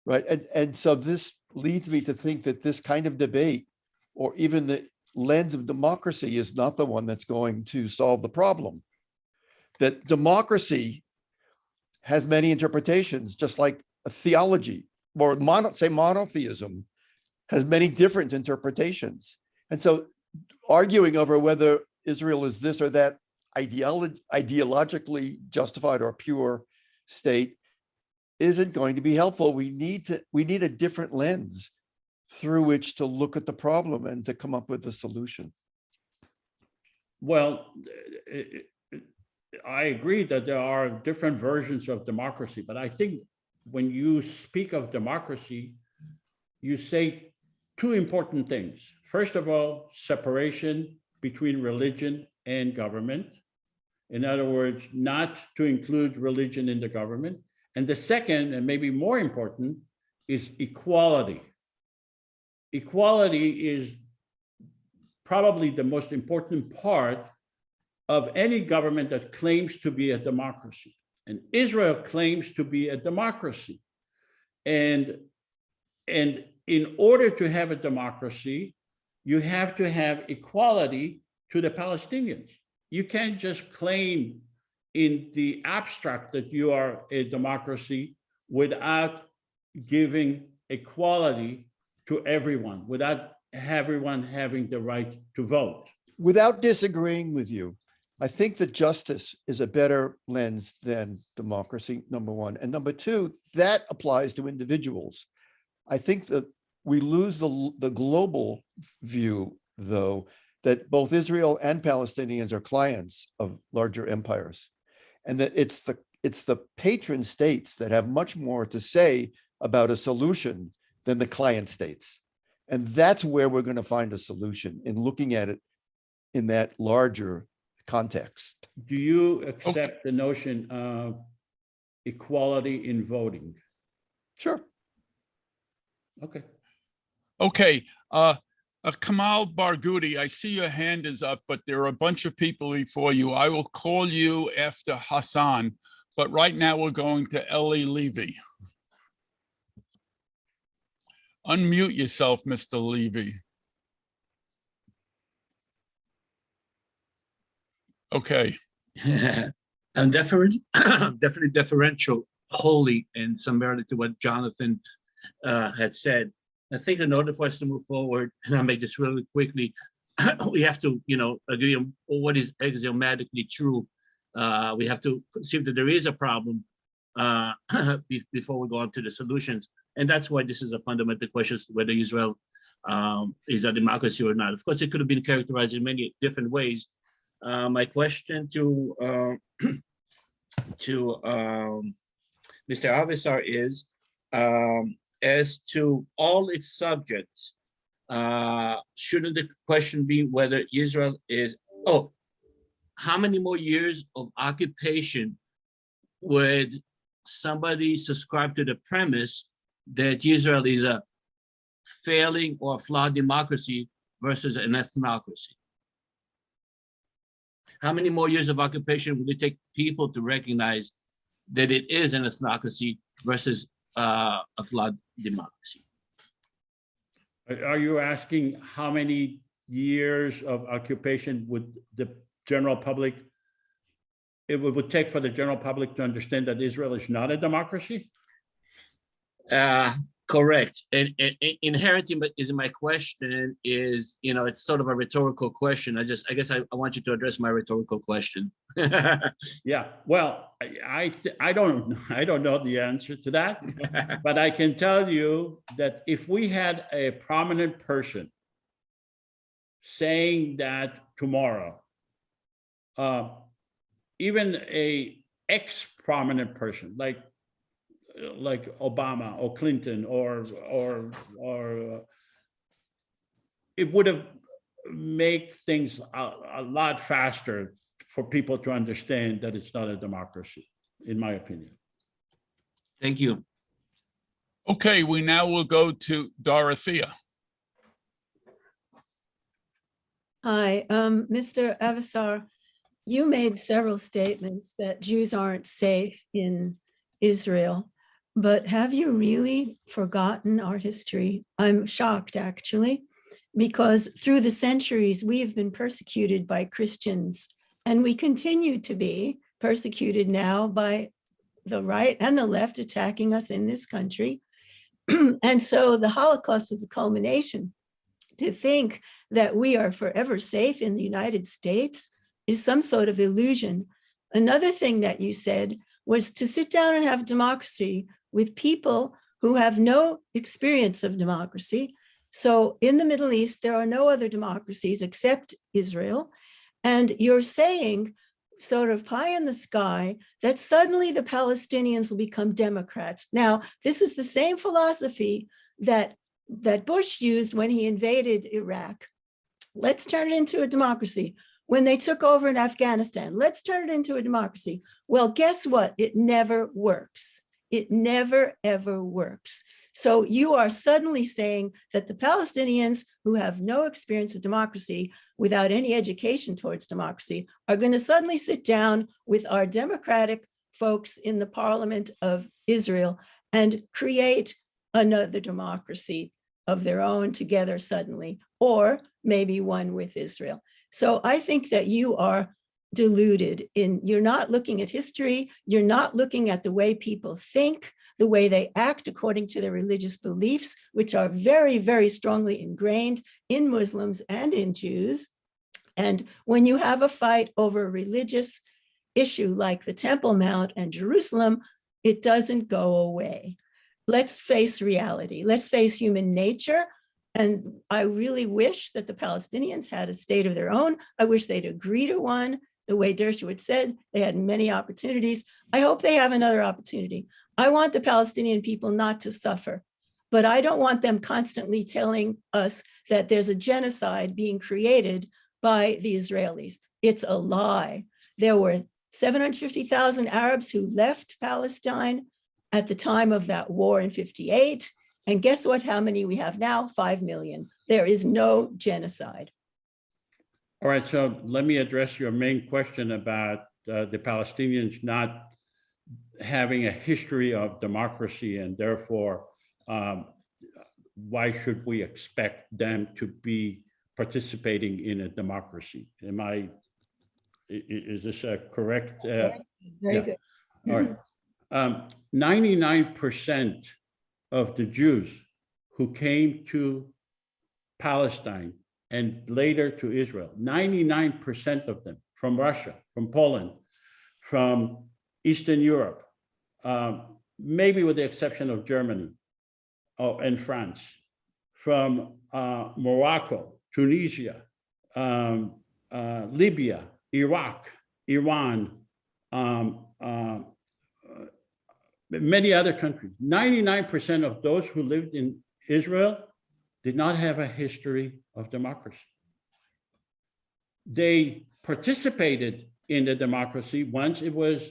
Right. And so this leads me to think that this kind of debate, or even the lens of democracy, is not the one that's going to solve the problem. That democracy has many interpretations, just like a theology, or monotheism has many different interpretations. And so arguing over whether Israel is this or that ideologically justified or pure state isn't going to be helpful. We need a different lens through which to look at the problem and to come up with a solution. Well, I agree that there are different versions of democracy, but I think when you speak of democracy, you say two important things. First of all, separation between religion and government. In other words, not to include religion in the government. And the second, and maybe more important, is equality. Equality is probably the most important part of any government that claims to be a democracy. And Israel claims to be a democracy. And in order to have a democracy, you have to have equality to the Palestinians. You can't just claim in the abstract that you are a democracy without giving equality to everyone, without everyone having the right to vote. Without disagreeing with you, I think that justice is a better lens than democracy, number one. And number two, that applies to individuals. I think that we lose the global view, though, that both Israel and Palestinians are clients of larger empires, and that it's the patron states that have much more to say about a solution than the client states. And that's where we're going to find a solution, in looking at it in that larger context. Do you accept the notion of equality in voting? Sure. Okay. Okay, Kamal Barghouti, I see your hand is up, but there are a bunch of people before you. I will call you after Hassan, but right now we're going to Eli Levy. Unmute yourself, Mr. Levy. Okay. I'm definitely deferential, wholly, and summarily to what Jonathan had said. I think in order for us to move forward, and I'll make this really quickly, we have to, agree on what is axiomatically true. We have to see that there is a problem before we go on to the solutions. And that's why this is a fundamental question as to whether Israel is a democracy or not. Of course, it could have been characterized in many different ways. My question to Mr. Avesar is, as to all its subjects, shouldn't the question be whether Israel is, how many more years of occupation would somebody subscribe to the premise that Israel is a failing or flawed democracy versus an ethnocracy? How many more years of occupation would it take people to recognize that it is an ethnocracy versus a flawed democracy? Are you asking how many years of occupation would the general public, it would take for the general public to understand that Israel is not a democracy? Correct. And inherent in my question is, it's sort of a rhetorical question. I guess I want you to address my rhetorical question. Yeah, well, I don't know the answer to that, but I can tell you that if we had a prominent person saying that tomorrow, even a ex-prominent person like Obama or Clinton or it would have made things a lot faster for people to understand that it's not a democracy, in my opinion. Thank you. Okay, we now will go to Dorothea. Hi, Mr. Avesar, you made several statements that Jews aren't safe in Israel, but have you really forgotten our history? I'm shocked, actually, because through the centuries, we have been persecuted by Christians, and we continue to be persecuted now by the right and the left attacking us in this country. And so the Holocaust was a culmination. To think that we are forever safe in the United States is some sort of illusion. Another thing that you said was to sit down and have democracy with people who have no experience of democracy. So in the Middle East, there are no other democracies except Israel. And you're saying, sort of pie in the sky, that suddenly the Palestinians will become Democrats. Now, this is the same philosophy that Bush used when he invaded Iraq. Let's turn it into a democracy. When they took over in Afghanistan, let's turn it into a democracy. Well, guess what? It never works. It never, ever works. So you are suddenly saying that the Palestinians who have no experience of democracy, without any education towards democracy, are going to suddenly sit down with our democratic folks in the parliament of Israel and create another democracy of their own together suddenly, or maybe one with Israel. So I think that you are deluded you're not looking at history, you're not looking at the way people think, the way they act according to their religious beliefs, which are very, very strongly ingrained in Muslims and in Jews. And when you have a fight over a religious issue like the Temple Mount and Jerusalem, it doesn't go away. let's face reality. Let's face human nature. And I really wish that the Palestinians had a state of their own. I wish they'd agree to one. The way Dershowitz said, they had many opportunities. I hope they have another opportunity. I want the Palestinian people not to suffer, but I don't want them constantly telling us that there's a genocide being created by the Israelis. It's a lie. There were 750,000 Arabs who left Palestine at the time of that war in 58. And guess what? How many we have now? 5 million. There is no genocide. All right, so let me address your main question about the Palestinians not having a history of democracy, and therefore, why should we expect them to be participating in a democracy? Is this a correct? Very yeah. good. All right. 99% of the Jews who came to Palestine and later to Israel, 99% of them from Russia, from Poland, from Eastern Europe, maybe with the exception of Germany and France, from Morocco, Tunisia, Libya, Iraq, Iran, many other countries. 99% of those who lived in Israel did not have a history of democracy. They participated in the democracy once it was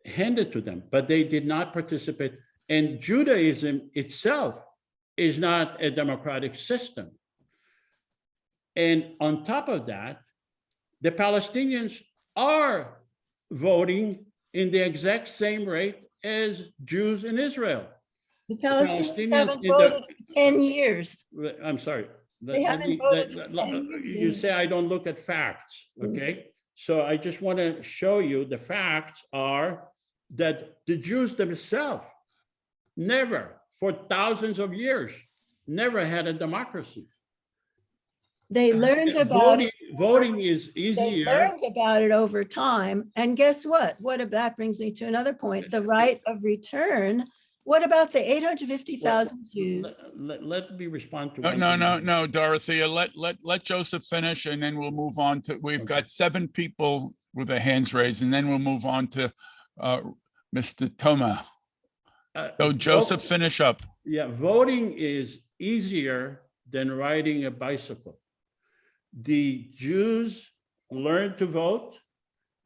handed to them, but they did not participate. And Judaism itself is not a democratic system. And on top of that, the Palestinians are voting in the exact same rate as Jews in Israel. The Palestinians haven't in the- voted for 10 years. I'm sorry. They haven't voted for 10 years. You say I don't look at facts, okay? So I just want to show you the facts are that the Jews themselves never, for thousands of years, never had a democracy. They learned about it. Voting is They easier. learned about it over time. And guess what? That brings me to another point, the right of return. What about the 850,000 Jews? Let me respond to. No, Dorothea, let Joseph finish and then we'll move on to, we've got 7 people with their hands raised and then we'll move on to Mr. Toma. So Joseph, finish up. Yeah, voting is easier than riding a bicycle. The Jews learned to vote,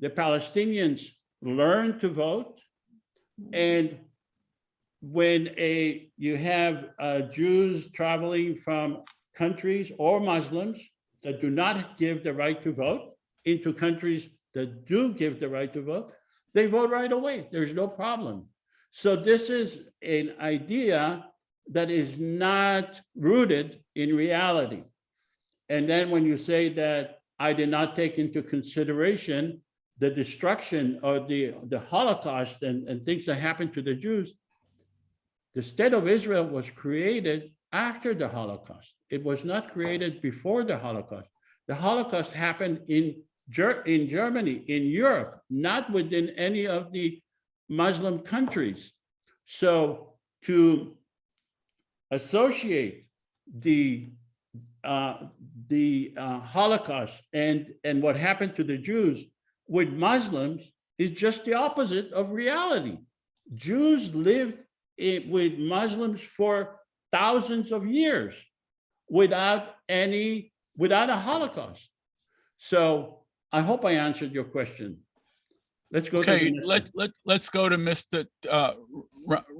the Palestinians learned to vote, and when you have Jews traveling from countries or Muslims that do not give the right to vote into countries that do give the right to vote, they vote right away. There's no problem. So this is an idea that is not rooted in reality. And then when you say that I did not take into consideration the destruction or the Holocaust and things that happened to the Jews, the state of Israel was created after the Holocaust. It was not created before the Holocaust. The Holocaust happened in Germany, in Europe, not within any of the Muslim countries. So to associate the Holocaust and what happened to the Jews with Muslims is just the opposite of reality. Jews lived with Muslims for thousands of years without a Holocaust. So I hope I answered your question. Let's go. Okay, let's go to Mr.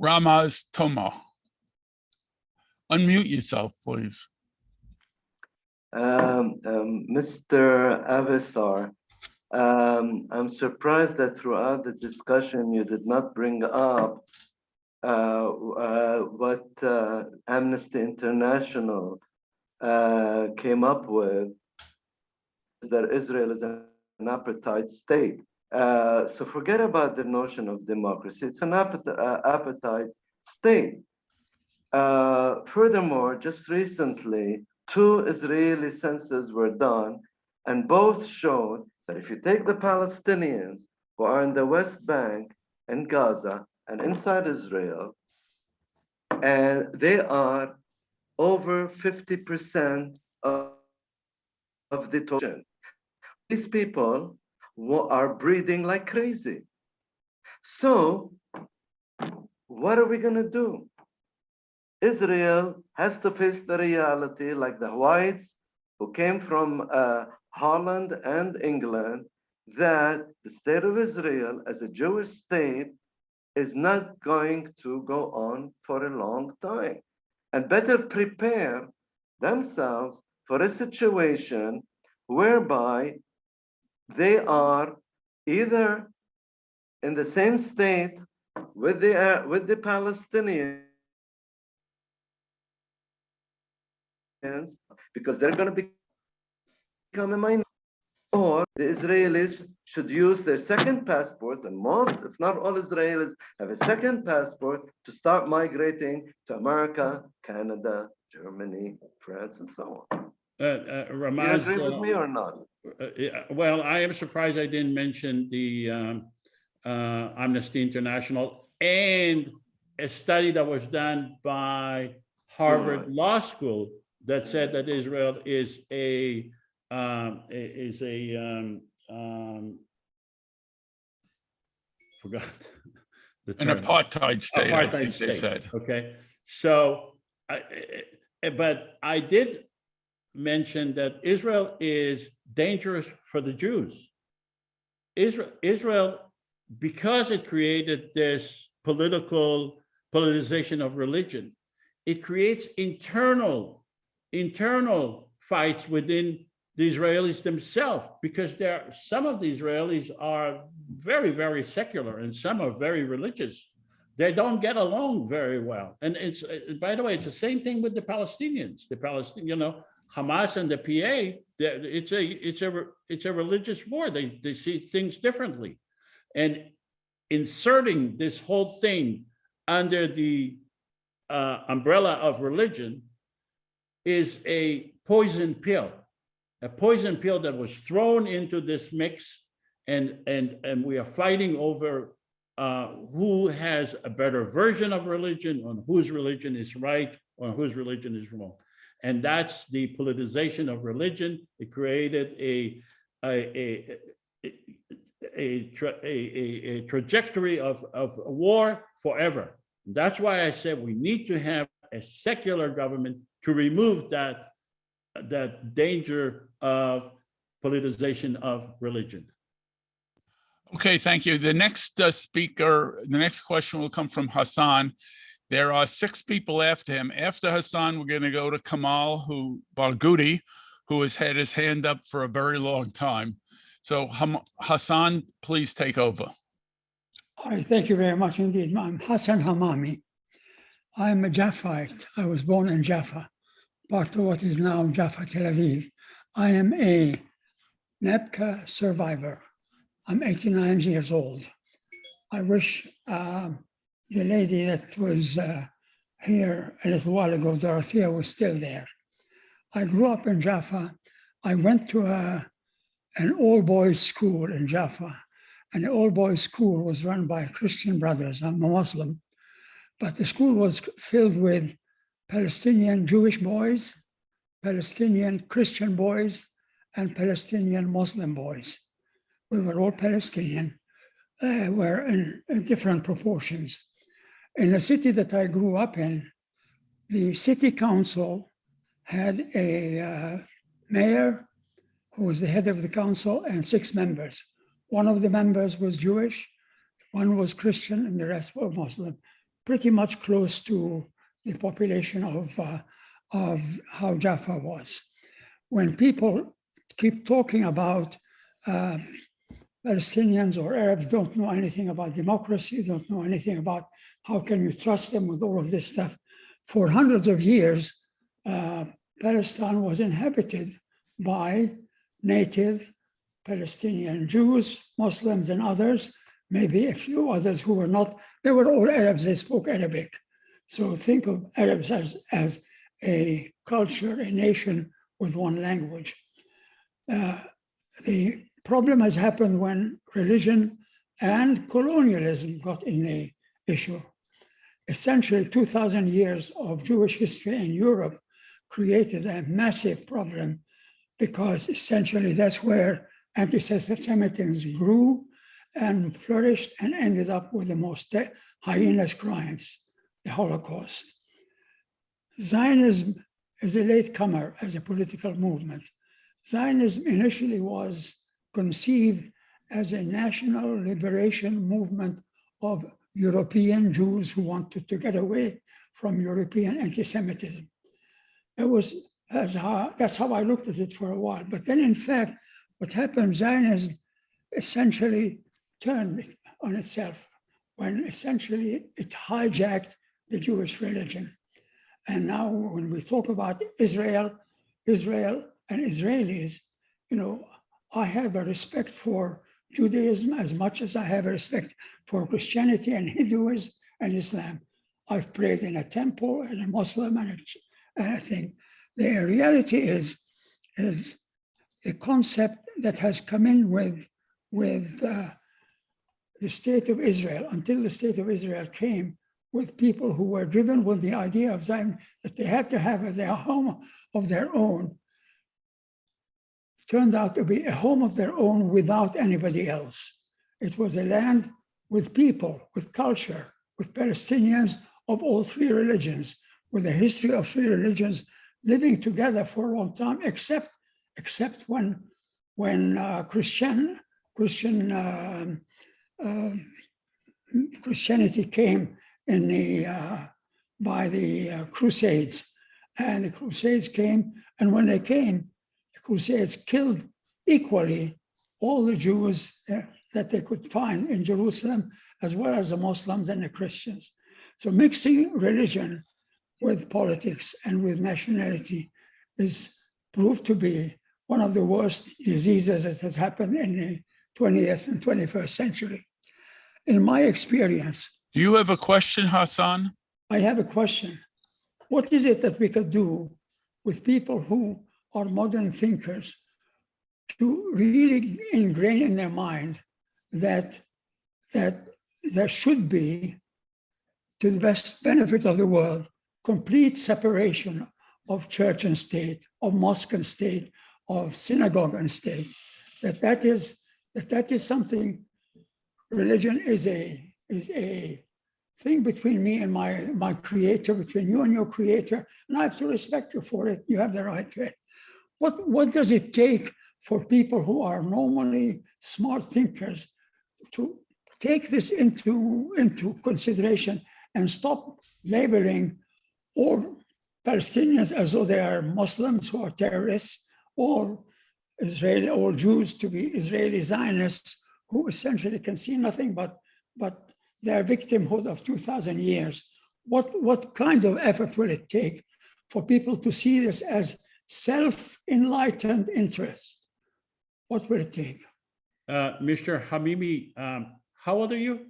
Ramaz Toma. Unmute yourself, please. Mr. Avesar, I'm surprised that throughout the discussion you did not bring up what Amnesty International came up with, is that Israel is an apartheid state. So forget about the notion of democracy. It's an apartheid state. Furthermore, just recently, 2 Israeli censuses were done, and both showed that if you take the Palestinians who are in the West Bank and Gaza and inside Israel, and they are over 50% of the total. These people are breeding like crazy. So what are we going to do? Israel has to face the reality like the whites who came from Holland and England, that the state of Israel as a Jewish state is not going to go on for a long time, and better prepare themselves for a situation whereby they are either in the same state with the Palestinians, because they're going to become a minority, or the Israelis should use their second passports, and most, if not all Israelis, have a second passport to start migrating to America, Canada, Germany, France, and so on. Do you Ramaz, agree with me or not? yeah, well, I am surprised I didn't mention the Amnesty International and a study that was done by Harvard Law School that said that Israel is forgot the An term. apartheid state, I Apartheid think they state, said. okay? So, but I did mention that Israel is dangerous for the Jews. Israel, because it created this politicization of religion, it creates internal fights within the Israelis themselves, because some of the Israelis are very, very secular and some are very religious. They don't get along very well. And it's, by the way, it's the same thing with the Palestinians. Hamas and the PA, it's a religious war. They see things differently. And inserting this whole thing under the umbrella of religion is a poison pill that was thrown into this mix, and we are fighting over who has a better version of religion, on whose religion is right or whose religion is wrong. And that's the politicization of religion. It created a trajectory of war forever. That's why I said we need to have a secular government to remove that danger of politicization of religion. Okay, thank you. The next the next question will come from Hassan. There are 6 people after him. After Hassan, we're going to go to Kamal Barghouti, who has had his hand up for a very long time. So Hassan, please take over. All right, thank you very much indeed. I'm Hassan Hamami. I'm a Jaffite. I was born in Jaffa, part of what is now Jaffa, Tel Aviv. I am a NAPCA survivor. I'm 89 years old. I wish the lady that was here a little while ago, Dorothea, was still there. I grew up in Jaffa. I went to an all-boys school in Jaffa, and the all-boys school was run by Christian brothers. I'm a Muslim, but the school was filled with Palestinian Jewish boys, Palestinian Christian boys, and Palestinian Muslim boys. We were all Palestinian, were in different proportions. In the city that I grew up in, the city council had a mayor who was the head of the council and 6 members. One of the members was Jewish, one was Christian, and the rest were Muslim, pretty much close to the population of how Jaffa was. When people keep talking about Palestinians or Arabs don't know anything about democracy, don't know anything about how can you trust them with all of this stuff. For hundreds of years, Palestine was inhabited by native Palestinian Jews, Muslims, and others, maybe a few others who were not, they were all Arabs, they spoke Arabic. So think of Arabs as a culture, a nation with one language. The problem has happened when religion and colonialism got in the issue. essentially 2,000 years of Jewish history in Europe created a massive problem, because essentially that's where anti-Semitism grew and flourished and ended up with the most heinous crimes, the Holocaust. Zionism is a latecomer as a political movement. Zionism initially was conceived as a national liberation movement of European Jews who wanted to get away from European anti-Semitism. That's how I looked at it for a while. But then, in fact, what happened, Zionism essentially turned on itself when essentially it hijacked the Jewish religion. And now when we talk about Israel and Israelis, I have a respect for Judaism as much as I have a respect for Christianity and Hinduism and Islam. I've prayed in a temple and a Muslim and I think the reality is a concept that has come in with the state of Israel, until the state of Israel came with people who were driven with the idea of Zion, that they had to have their home of their own, turned out to be a home of their own without anybody else. It was a land with people, with culture, with Palestinians of all three religions, with a history of three religions living together for a long time, except when Christianity came by the Crusades, and the Crusades came, and when they came, the Crusades killed equally all the Jews that they could find in Jerusalem, as well as the Muslims and the Christians. So mixing religion with politics and with nationality is proved to be one of the worst diseases that has happened in the 20th and 21st century. In my experience, Do you have a question, Hassan? I have a question. What is it that we could do with people who are modern thinkers to really ingrain in their mind that there should be, to the best benefit of the world, complete separation of church and state, of mosque and state, of synagogue and state, that is something. Religion is a thing between me and my creator, between you and your creator, and I have to respect you for it. You have the right to it. What does it take for people who are normally smart thinkers to take this into consideration and stop labeling all Palestinians as though they are Muslims who are terrorists, or all Jews to be Israeli Zionists, who essentially can see nothing but their victimhood of 2,000 years? What kind of effort will it take for people to see this as self-enlightened interest? What will it take? Mr. Hamimi, how old are you?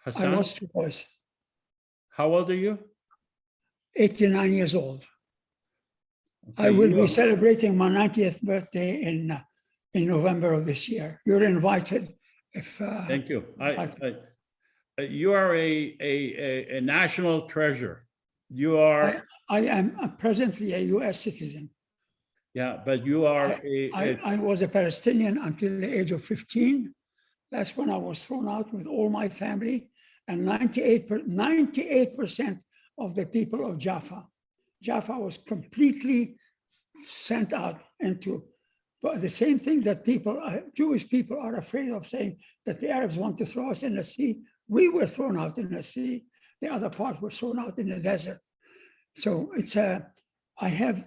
I Hassan, lost your voice. how old are you? 89 years old. Okay, I will you be are- celebrating my 90th birthday in November of this year. You're invited. Thank you. You are a national treasure. You are, I am presently a US citizen. yeah, but you are I was a Palestinian until the age of 15. That's when I was thrown out with all my family, and 98% of the people of Jaffa was completely sent out into. But the same thing that Jewish people are afraid of, saying that the Arabs want to throw us in the sea. We were thrown out in the sea. The other part was thrown out in the desert. So I have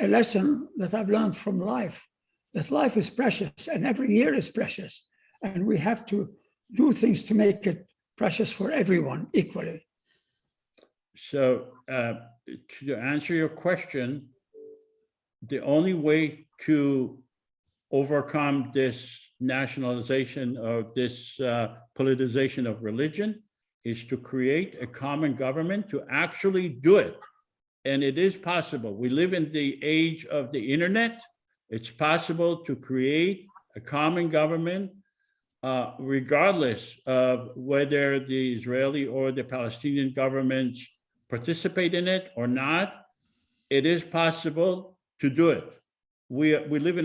a lesson that I've learned from life, that life is precious and every year is precious. And we have to do things to make it precious for everyone equally. So to answer your question, the only way to overcome this nationalization of this politicization of religion is to create a common government to actually do it. And it is possible. We live in the age of the internet. It's possible to create a common government, regardless of whether the Israeli or the Palestinian governments participate in it or not. It is possible to do it. We live in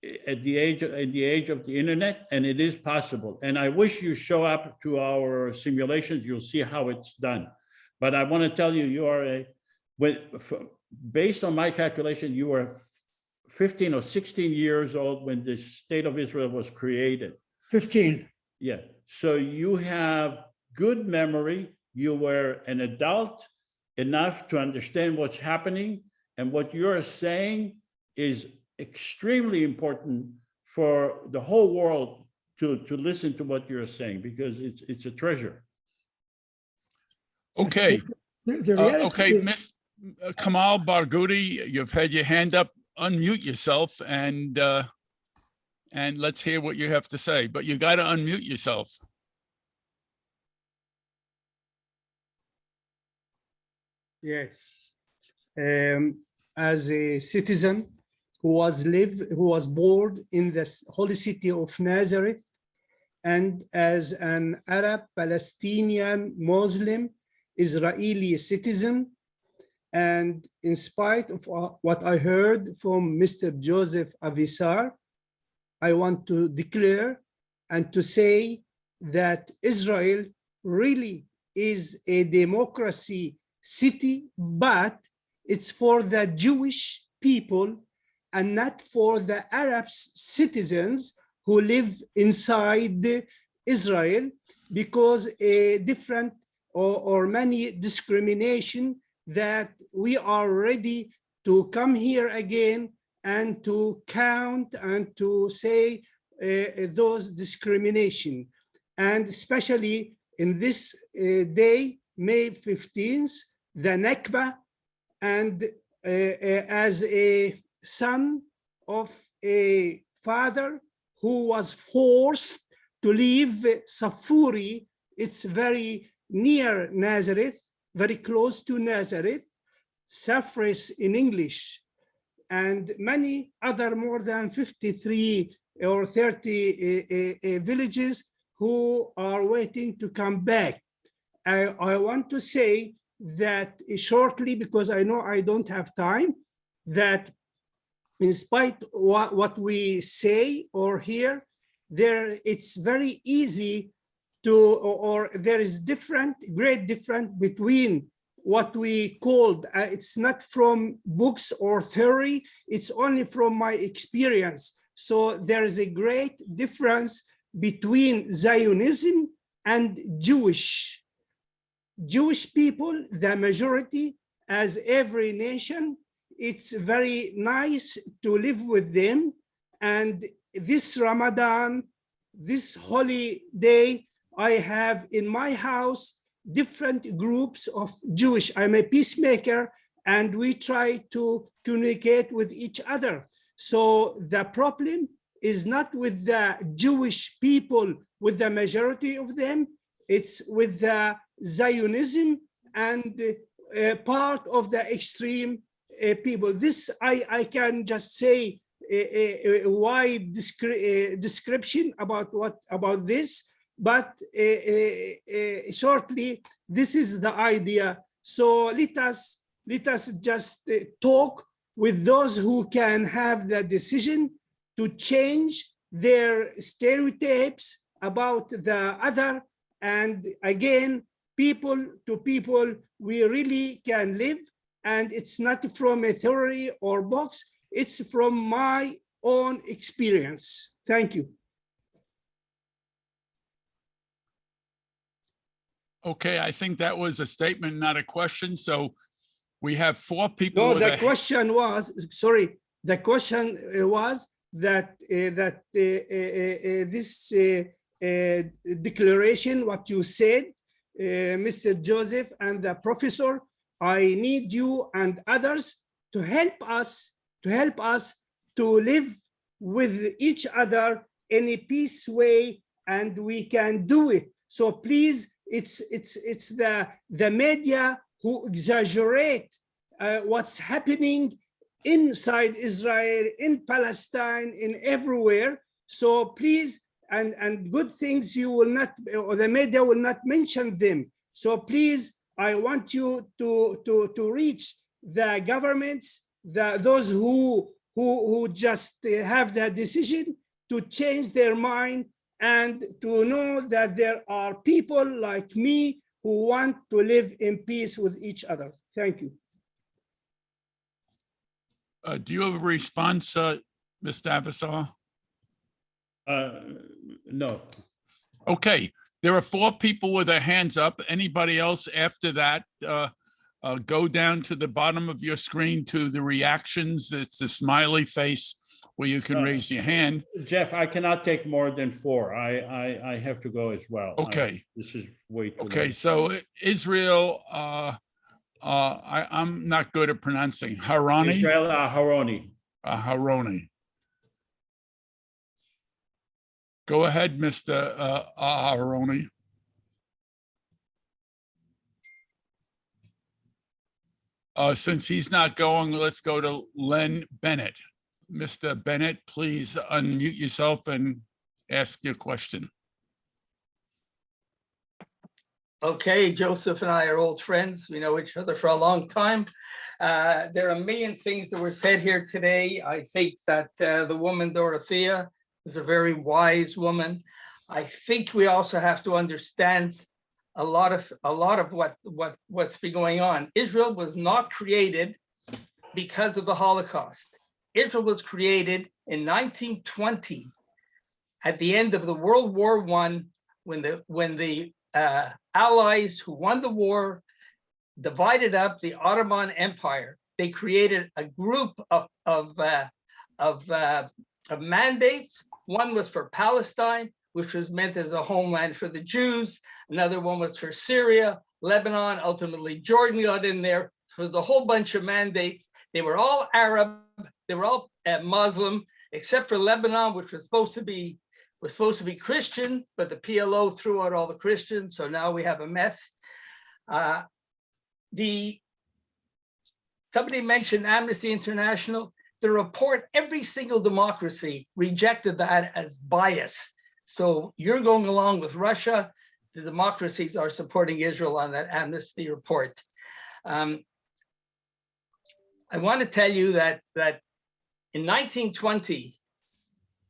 the age of the internet, and it is possible. And I wish you show up to our simulations. You'll see how it's done. But I want to tell you, you are based on my calculation, you were 15 or 16 years old when the state of Israel was created. 15. Yeah. So you have good memory. You were an adult enough to understand what's happening, and what you're saying is extremely important for the whole world to listen to what you're saying, because it's a treasure. Okay, The reality okay, is- Miss Kamal Barghouti, you've had your hand up. Unmute yourself and let's hear what you have to say, but you got to unmute yourself. Yes. As a citizen who was born in the holy city of Nazareth, and as an Arab, Palestinian, Muslim, Israeli citizen, and in spite of what I heard from Mr. Josef Avesar, I want to declare and to say that Israel really is a democracy city, but it's for the Jewish people and not for the Arab citizens who live inside Israel, because a different or many discrimination that we are ready to come here again and to count and to say those discrimination. And especially in this day, May 15th, the Nakba, and as a son of a father who was forced to leave Safuri, it's very near Nazareth, very close to Nazareth, Safris in English, and many other more than 53 or 30 villages who are waiting to come back. I want to say that shortly, because I know I don't have time, that in spite of what we say or hear, it's very easy to, or there is great difference between what we called, it's not from books or theory, it's only from my experience. So there is a great difference between Zionism and Jewish people, the majority, as every nation. It's very nice to live with them. And this Ramadan, this holy day, I have in my house different groups of Jewish. I'm a peacemaker, and we try to communicate with each other. So the problem is not with the Jewish people, with the majority of them, it's with the Zionism and part of the extreme people. This, I can just say a wide description about this, but shortly, this is the idea. So let us just talk with those who can have the decision to change their stereotypes about the other. And again, people to people, we really can live. And it's not from a theory or box, it's from my own experience. Thank you. Okay, I think that was a statement, not a question. So we have 4 people. No, with the a- question was, sorry, the question was that this declaration, what you said, Mr. Joseph and the professor, I need you and others to help us to live with each other in a peace way, and we can do it. So please, it's the media who exaggerate what's happening inside Israel, in Palestine, in everywhere. So please, and good things you will not, or the media will not mention them. So please, I want you to reach the governments, those who just have the decision to change their mind and to know that there are people like me who want to live in peace with each other. Thank you. Do you have a response, Mr. Avesar? No. Okay, there are 4 people with their hands up. Anybody else after that? Go down to the bottom of your screen to the reactions. It's the smiley face where you can raise your hand. Jeff, I cannot take more than 4. I have to go as well. Okay. This is way too Okay, late. so Israel, I'm not good at pronouncing Harani. Israel Aharoni. Haroni. Go ahead, Mr. Haroni. Since he's not going, let's go to Len Bennett. Mr. Bennett, please unmute yourself and ask your question. Okay, Joseph and I are old friends. We know each other for a long time. There are a million things that were said here today. I think that the woman Dorothea is a very wise woman. I think we also have to understand a lot of what's been going on. Israel was not created because of the Holocaust. Israel was created in 1920 at the end of the World War I, when the Allies who won the war divided up the Ottoman Empire. They created a group of mandates. One was for Palestine, which was meant as a homeland for the Jews. Another one was for Syria, Lebanon, ultimately Jordan got in there. So the whole bunch of mandates. They were all Arab, they were all Muslim, except for Lebanon, which was supposed to be Christian, but the PLO threw out all the Christians, so now we have a mess. Somebody mentioned Amnesty International. The report, every single democracy rejected that as bias. So you're going along with Russia. The democracies are supporting Israel on that Amnesty report. I want to tell you that in 1920,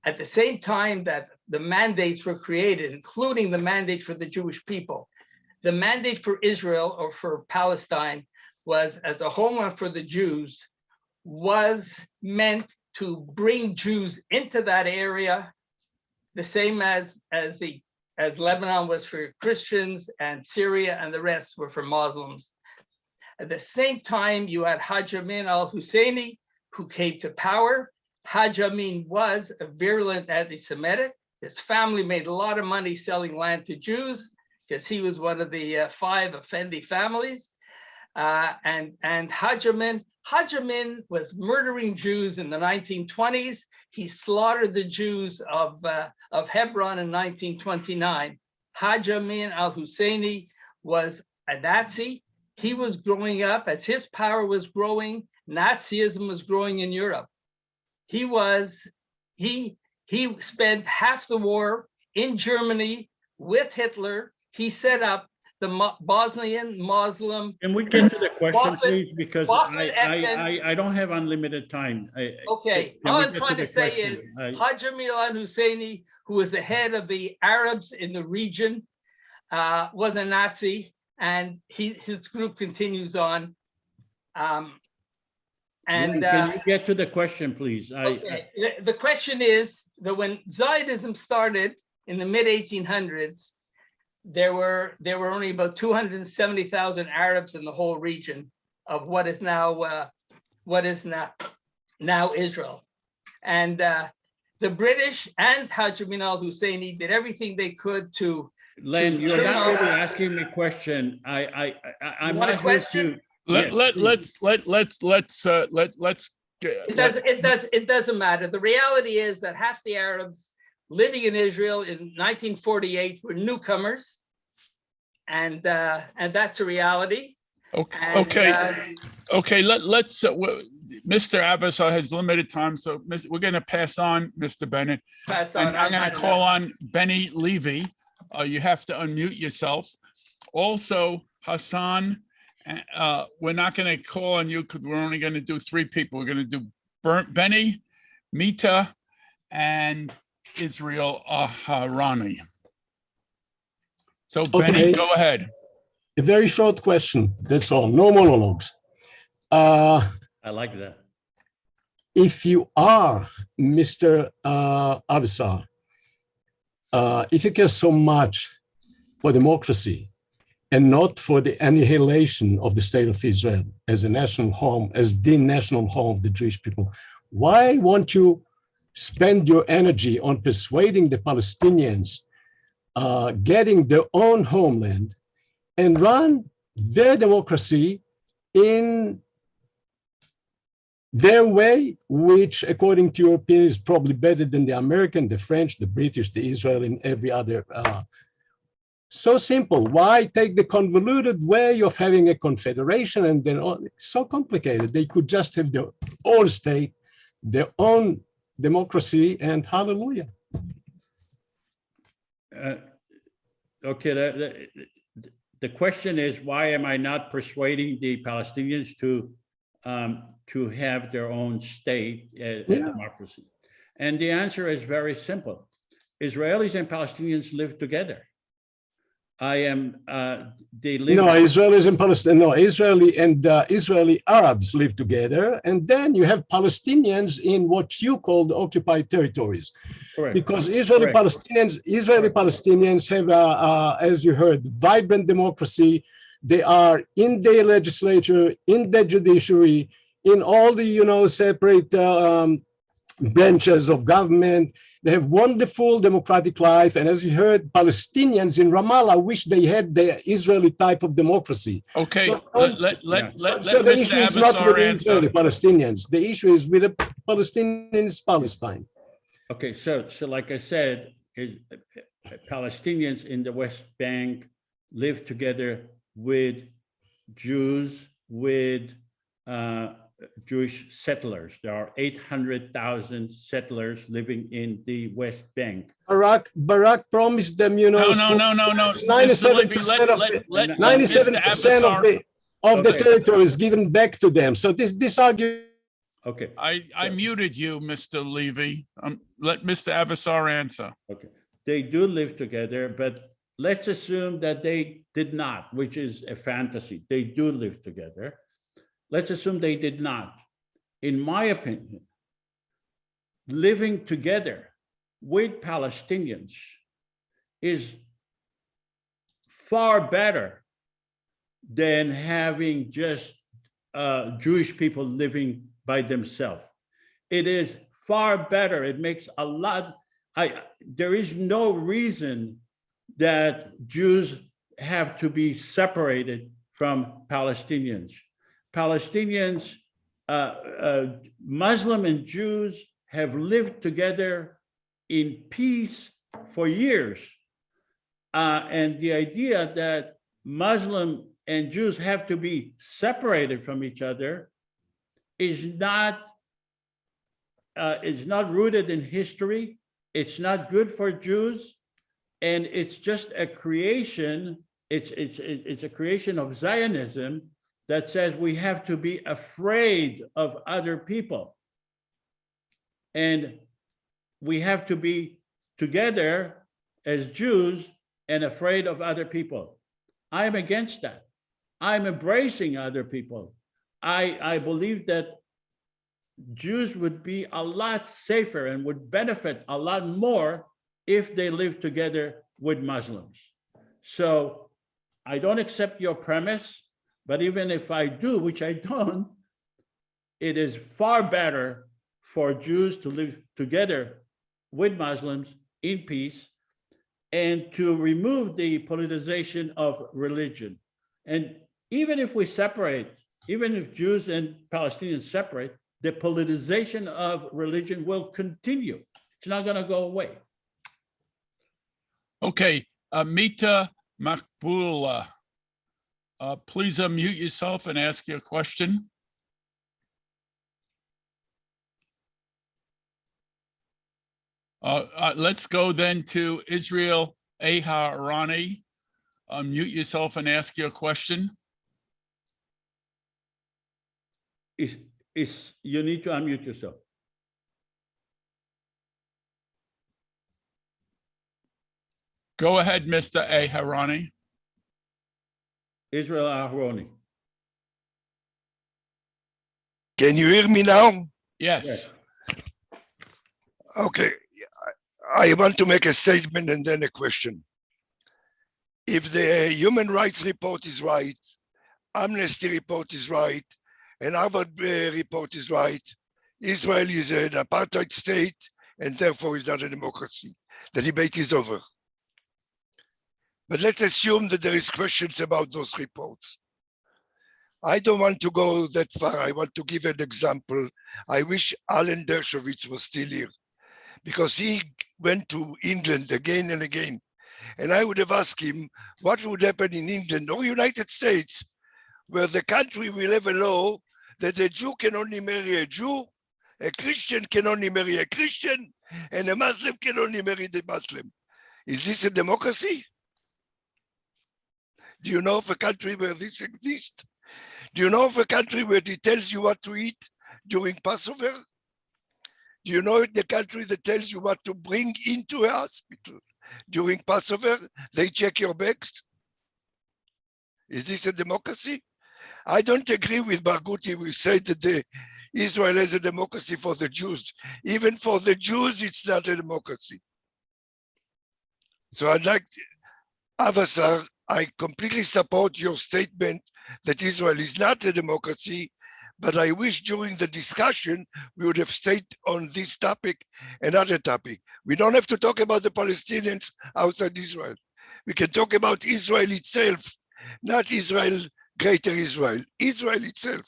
at the same time that the mandates were created, including the mandate for the Jewish people, the mandate for Israel or for Palestine was as a homeland for the Jews, was meant to bring Jews into that area, the same as Lebanon was for Christians and Syria and the rest were for Muslims. At the same time, you had Hajj Amin al-Husseini, who came to power. Hajj Amin was a virulent anti-Semitic. His family made a lot of money selling land to Jews because he was one of the 5 Effendi families. And Hajj Amin was murdering Jews in the 1920s. He slaughtered the Jews of Hebron in 1929. Hajj Amin al-Husseini was a Nazi. He was growing up, as his power was growing, Nazism was growing in Europe. He spent half the war in Germany with Hitler. He set up the Bosnian Muslim. Can we get to the question, please? Because I don't have unlimited time. Okay, all I'm trying to say is Hajj Amin al-Husseini, who was the head of the Arabs in the region, was a Nazi, and his group continues on. Can you get to the question, please? Okay. The question is that when Zionism started in the mid-1800s, there were only about 270,000 Arabs in the whole region of what is now Israel. And the British and Hajj Amin al-Husseini did everything they could to. Len, you're not really asking me a question. I'm not here to. Let's. It doesn't matter. The reality is that half the Arabs living in Israel in 1948 were newcomers, and that's a reality. Okay. Okay. Let's. Mr. Avesar has limited time, so we're going to pass on, Mr. Bennett. Pass on. And I'm I've going had to call enough. on Benny Levy. You have to unmute yourself. Also, Hassan, we're not going to call on you because we're only going to do 3 people. We're going to do Benny, Mita, and Israel Aharani. So Benny, Okay. go ahead. A very short question, that's all, no monologues. I like that. If you are Mr. Avesar, if you care so much for democracy and not for the annihilation of the state of Israel as a national home, as the national home of the Jewish people, why won't you spend your energy on persuading the Palestinians getting their own homeland and run their democracy in their way, which according to your opinion is probably better than the American, the French, the British, the Israel, and every other. So simple. Why take the convoluted way of having a confederation and then so complicated? They could just have their own state, their own democracy, and hallelujah. Okay, the question is, why am I not persuading the Palestinians to have their own state, democracy? And the answer is very simple. Israelis and Palestinians live together. They live. No, Israelis and Palestinians, no, Israeli and Israeli Arabs live together. And then you have Palestinians in what you call the occupied territories. Correct. Because Israeli Palestinians have, as you heard, vibrant democracy. They are in their legislature, in the judiciary, in all the, separate branches of government. They have wonderful democratic life. And as you heard, Palestinians in Ramallah wish they had the Israeli type of democracy. Okay, So, let so the issue Mr. is not with Avesar the answer. Israeli Palestinians. The issue is with the Palestinians, Palestine. Okay, so like I said, Palestinians in the West Bank live together with Jews, with Jewish settlers. There are 800,000 settlers living in the West Bank. Barack promised them, No. 97% of the territory is given back to them. So this argument. Okay. I muted you, Mr. Levy. Let Mr. Avesar answer. Okay. They do live together, but let's assume that they did not, which is a fantasy. They do live together. Let's assume they did not. In my opinion, living together with Palestinians is far better than having just Jewish people living by themselves. It is far better. It makes a lot. There is no reason that Jews have to be separated from Palestinians. Palestinians, Muslim and Jews have lived together in peace for years. And the idea that Muslim and Jews have to be separated from each other is not rooted in history. It's not good for Jews. And it's just a creation. It's a creation of Zionism that says we have to be afraid of other people. And we have to be together as Jews and afraid of other people. I'm against that. I'm embracing other people. I believe that Jews would be a lot safer and would benefit a lot more if they live together with Muslims. So I don't accept your premise. But even if I do, which I don't, it is far better for Jews to live together with Muslims in peace and to remove the politicization of religion. And even if we separate, even if Jews and Palestinians separate, the politicization of religion will continue. It's not going to go away. Okay, Mita Makbula. Please unmute yourself and ask your question. Let's go then to Israel Aharani. Unmute yourself and ask your question. You need to unmute yourself. Go ahead, Mr. Aharani. Israel Aharoni. Can you hear me now? Yes. Okay. I want to make a statement and then a question. If the Human Rights Report is right, Amnesty Report is right, and Harvard report is right, Israel is an apartheid state and therefore is not a democracy. The debate is over. But let's assume that there is questions about those reports. I don't want to go that far. I want to give an example. I wish Alan Dershowitz was still here because he went to England again and again. And I would have asked him what would happen in England or United States, where the country will have a law that a Jew can only marry a Jew, a Christian can only marry a Christian, and a Muslim can only marry the Muslim. Is this a democracy? Do you know of a country where this exists? Do you know of a country where it tells you what to eat during Passover? Do you know the country that tells you what to bring into a hospital during Passover? They check your bags. Is this a democracy? I don't agree with Barghouti who said that Israel has a democracy for the Jews. Even for the Jews, it's not a democracy. So I'd like, Avesar, I completely support your statement that Israel is not a democracy, but I wish during the discussion we would have stayed on this topic and other topic. We don't have to talk about the Palestinians outside Israel. We can talk about Israel itself, not Israel, greater Israel, Israel itself.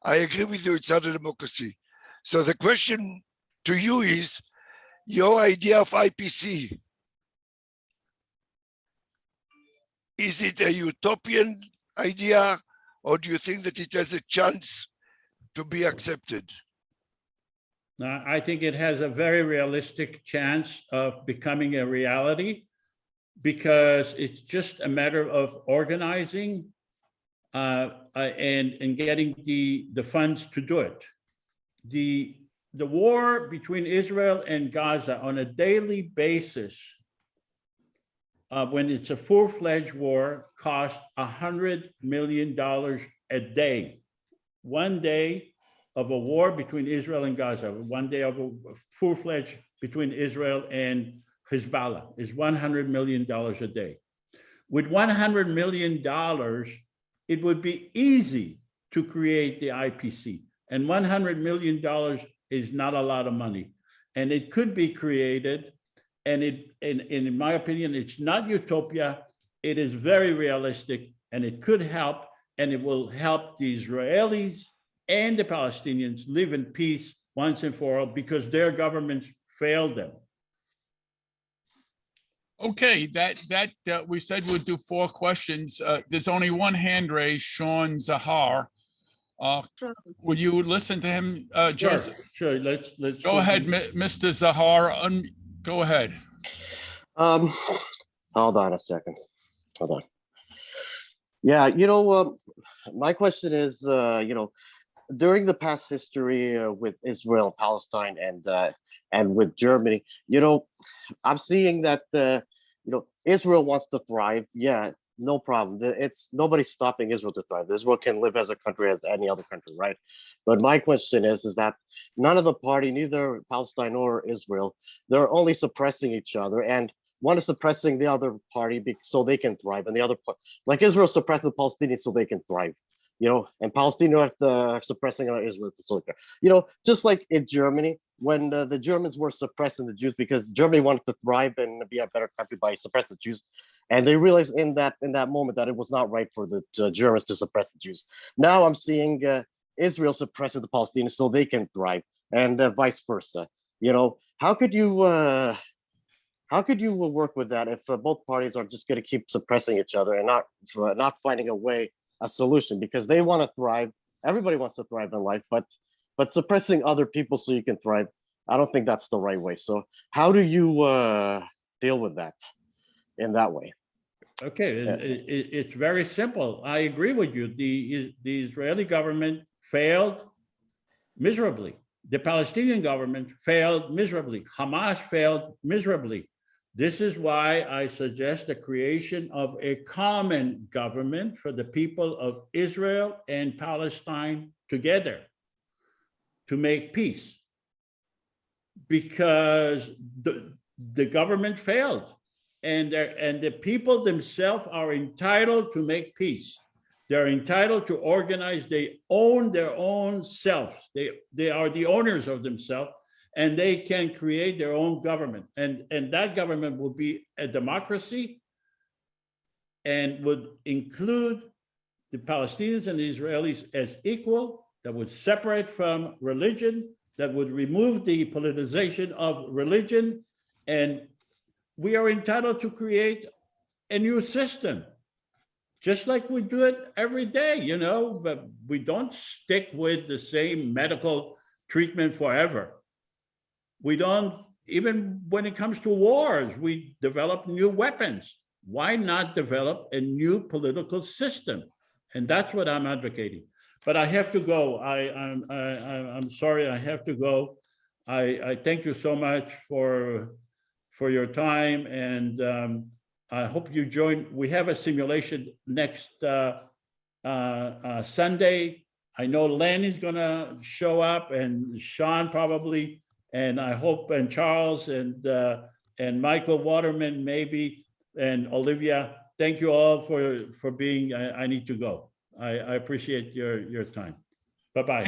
I agree with you, it's not a democracy. So the question to you is, your idea of IPC, is it a utopian idea, or do you think that it has a chance to be accepted? Now, I think it has a very realistic chance of becoming a reality because it's just a matter of organizing and getting the funds to do it. The war between Israel and Gaza on a daily basis, when it's a full-fledged war, costs $100 million a day. 1 day of a war between Israel and Gaza, 1 day of a full-fledged between Israel and Hezbollah is $100 million a day. With $100 million, it would be easy to create the IPC. And $100 million is not a lot of money. And it could be created. And in my opinion, it's not utopia. It is very realistic and it could help, and it will help the Israelis and the Palestinians live in peace once and for all because their governments failed them. Okay, that we said we'd do 4 questions. There's only one hand raised, Sean Zahar. Will you listen to him, Joseph? Sure. Let's go ahead, Mr. Zahar. Go ahead. Hold on a second. Hold on. Yeah, my question is, during the past history with Israel, Palestine, and with Germany, I'm seeing that Israel wants to thrive. Yeah, no problem. It's nobody's stopping Israel to thrive. Israel can live as a country as any other country, right? But my question is that none of the party, neither Palestine nor Israel, they're only suppressing each other, and one is suppressing the other party so they can thrive, and the other part, like Israel suppressed the Palestinians so they can thrive, and Palestinians are suppressing Israel so they can, just like in Germany, when the Germans were suppressing the Jews because Germany wanted to thrive and be a better country by suppressing the Jews. And they realized in that moment that it was not right for the Germans to suppress the Jews. Now I'm seeing Israel suppressing the Palestinians so they can thrive, and vice versa. How could you work with that if both parties are just going to keep suppressing each other and not finding a solution? Because they want to thrive. Everybody wants to thrive in life, but suppressing other people so you can thrive. I don't think that's the right way. So how do you deal with that in that way? Okay, it's very simple. I agree with you. The Israeli government failed miserably. The Palestinian government failed miserably. Hamas failed miserably. This is why I suggest the creation of a common government for the people of Israel and Palestine together to make peace. Because the government failed, and the people themselves are entitled to make peace. They're entitled to organize. They own their own selves. They are the owners of themselves, and they can create their own government. And that government will be a democracy and would include the Palestinians and the Israelis as equal, that would separate from religion, that would remove the politicization of religion. And we are entitled to create a new system, just like we do it every day, you know, but we don't stick with the same medical treatment forever. We don't, even when it comes to wars, we develop new weapons. Why not develop a new political system? And that's what I'm advocating. But I have to go. I'm sorry, I have to go. I thank you so much for your time, and I hope you join. We have a simulation next Sunday. I know Len is gonna show up, and Sean probably, and I hope, and Charles, and Michael Waterman maybe, and Olivia. Thank you all for being. I need to go. I appreciate your time. Bye-bye.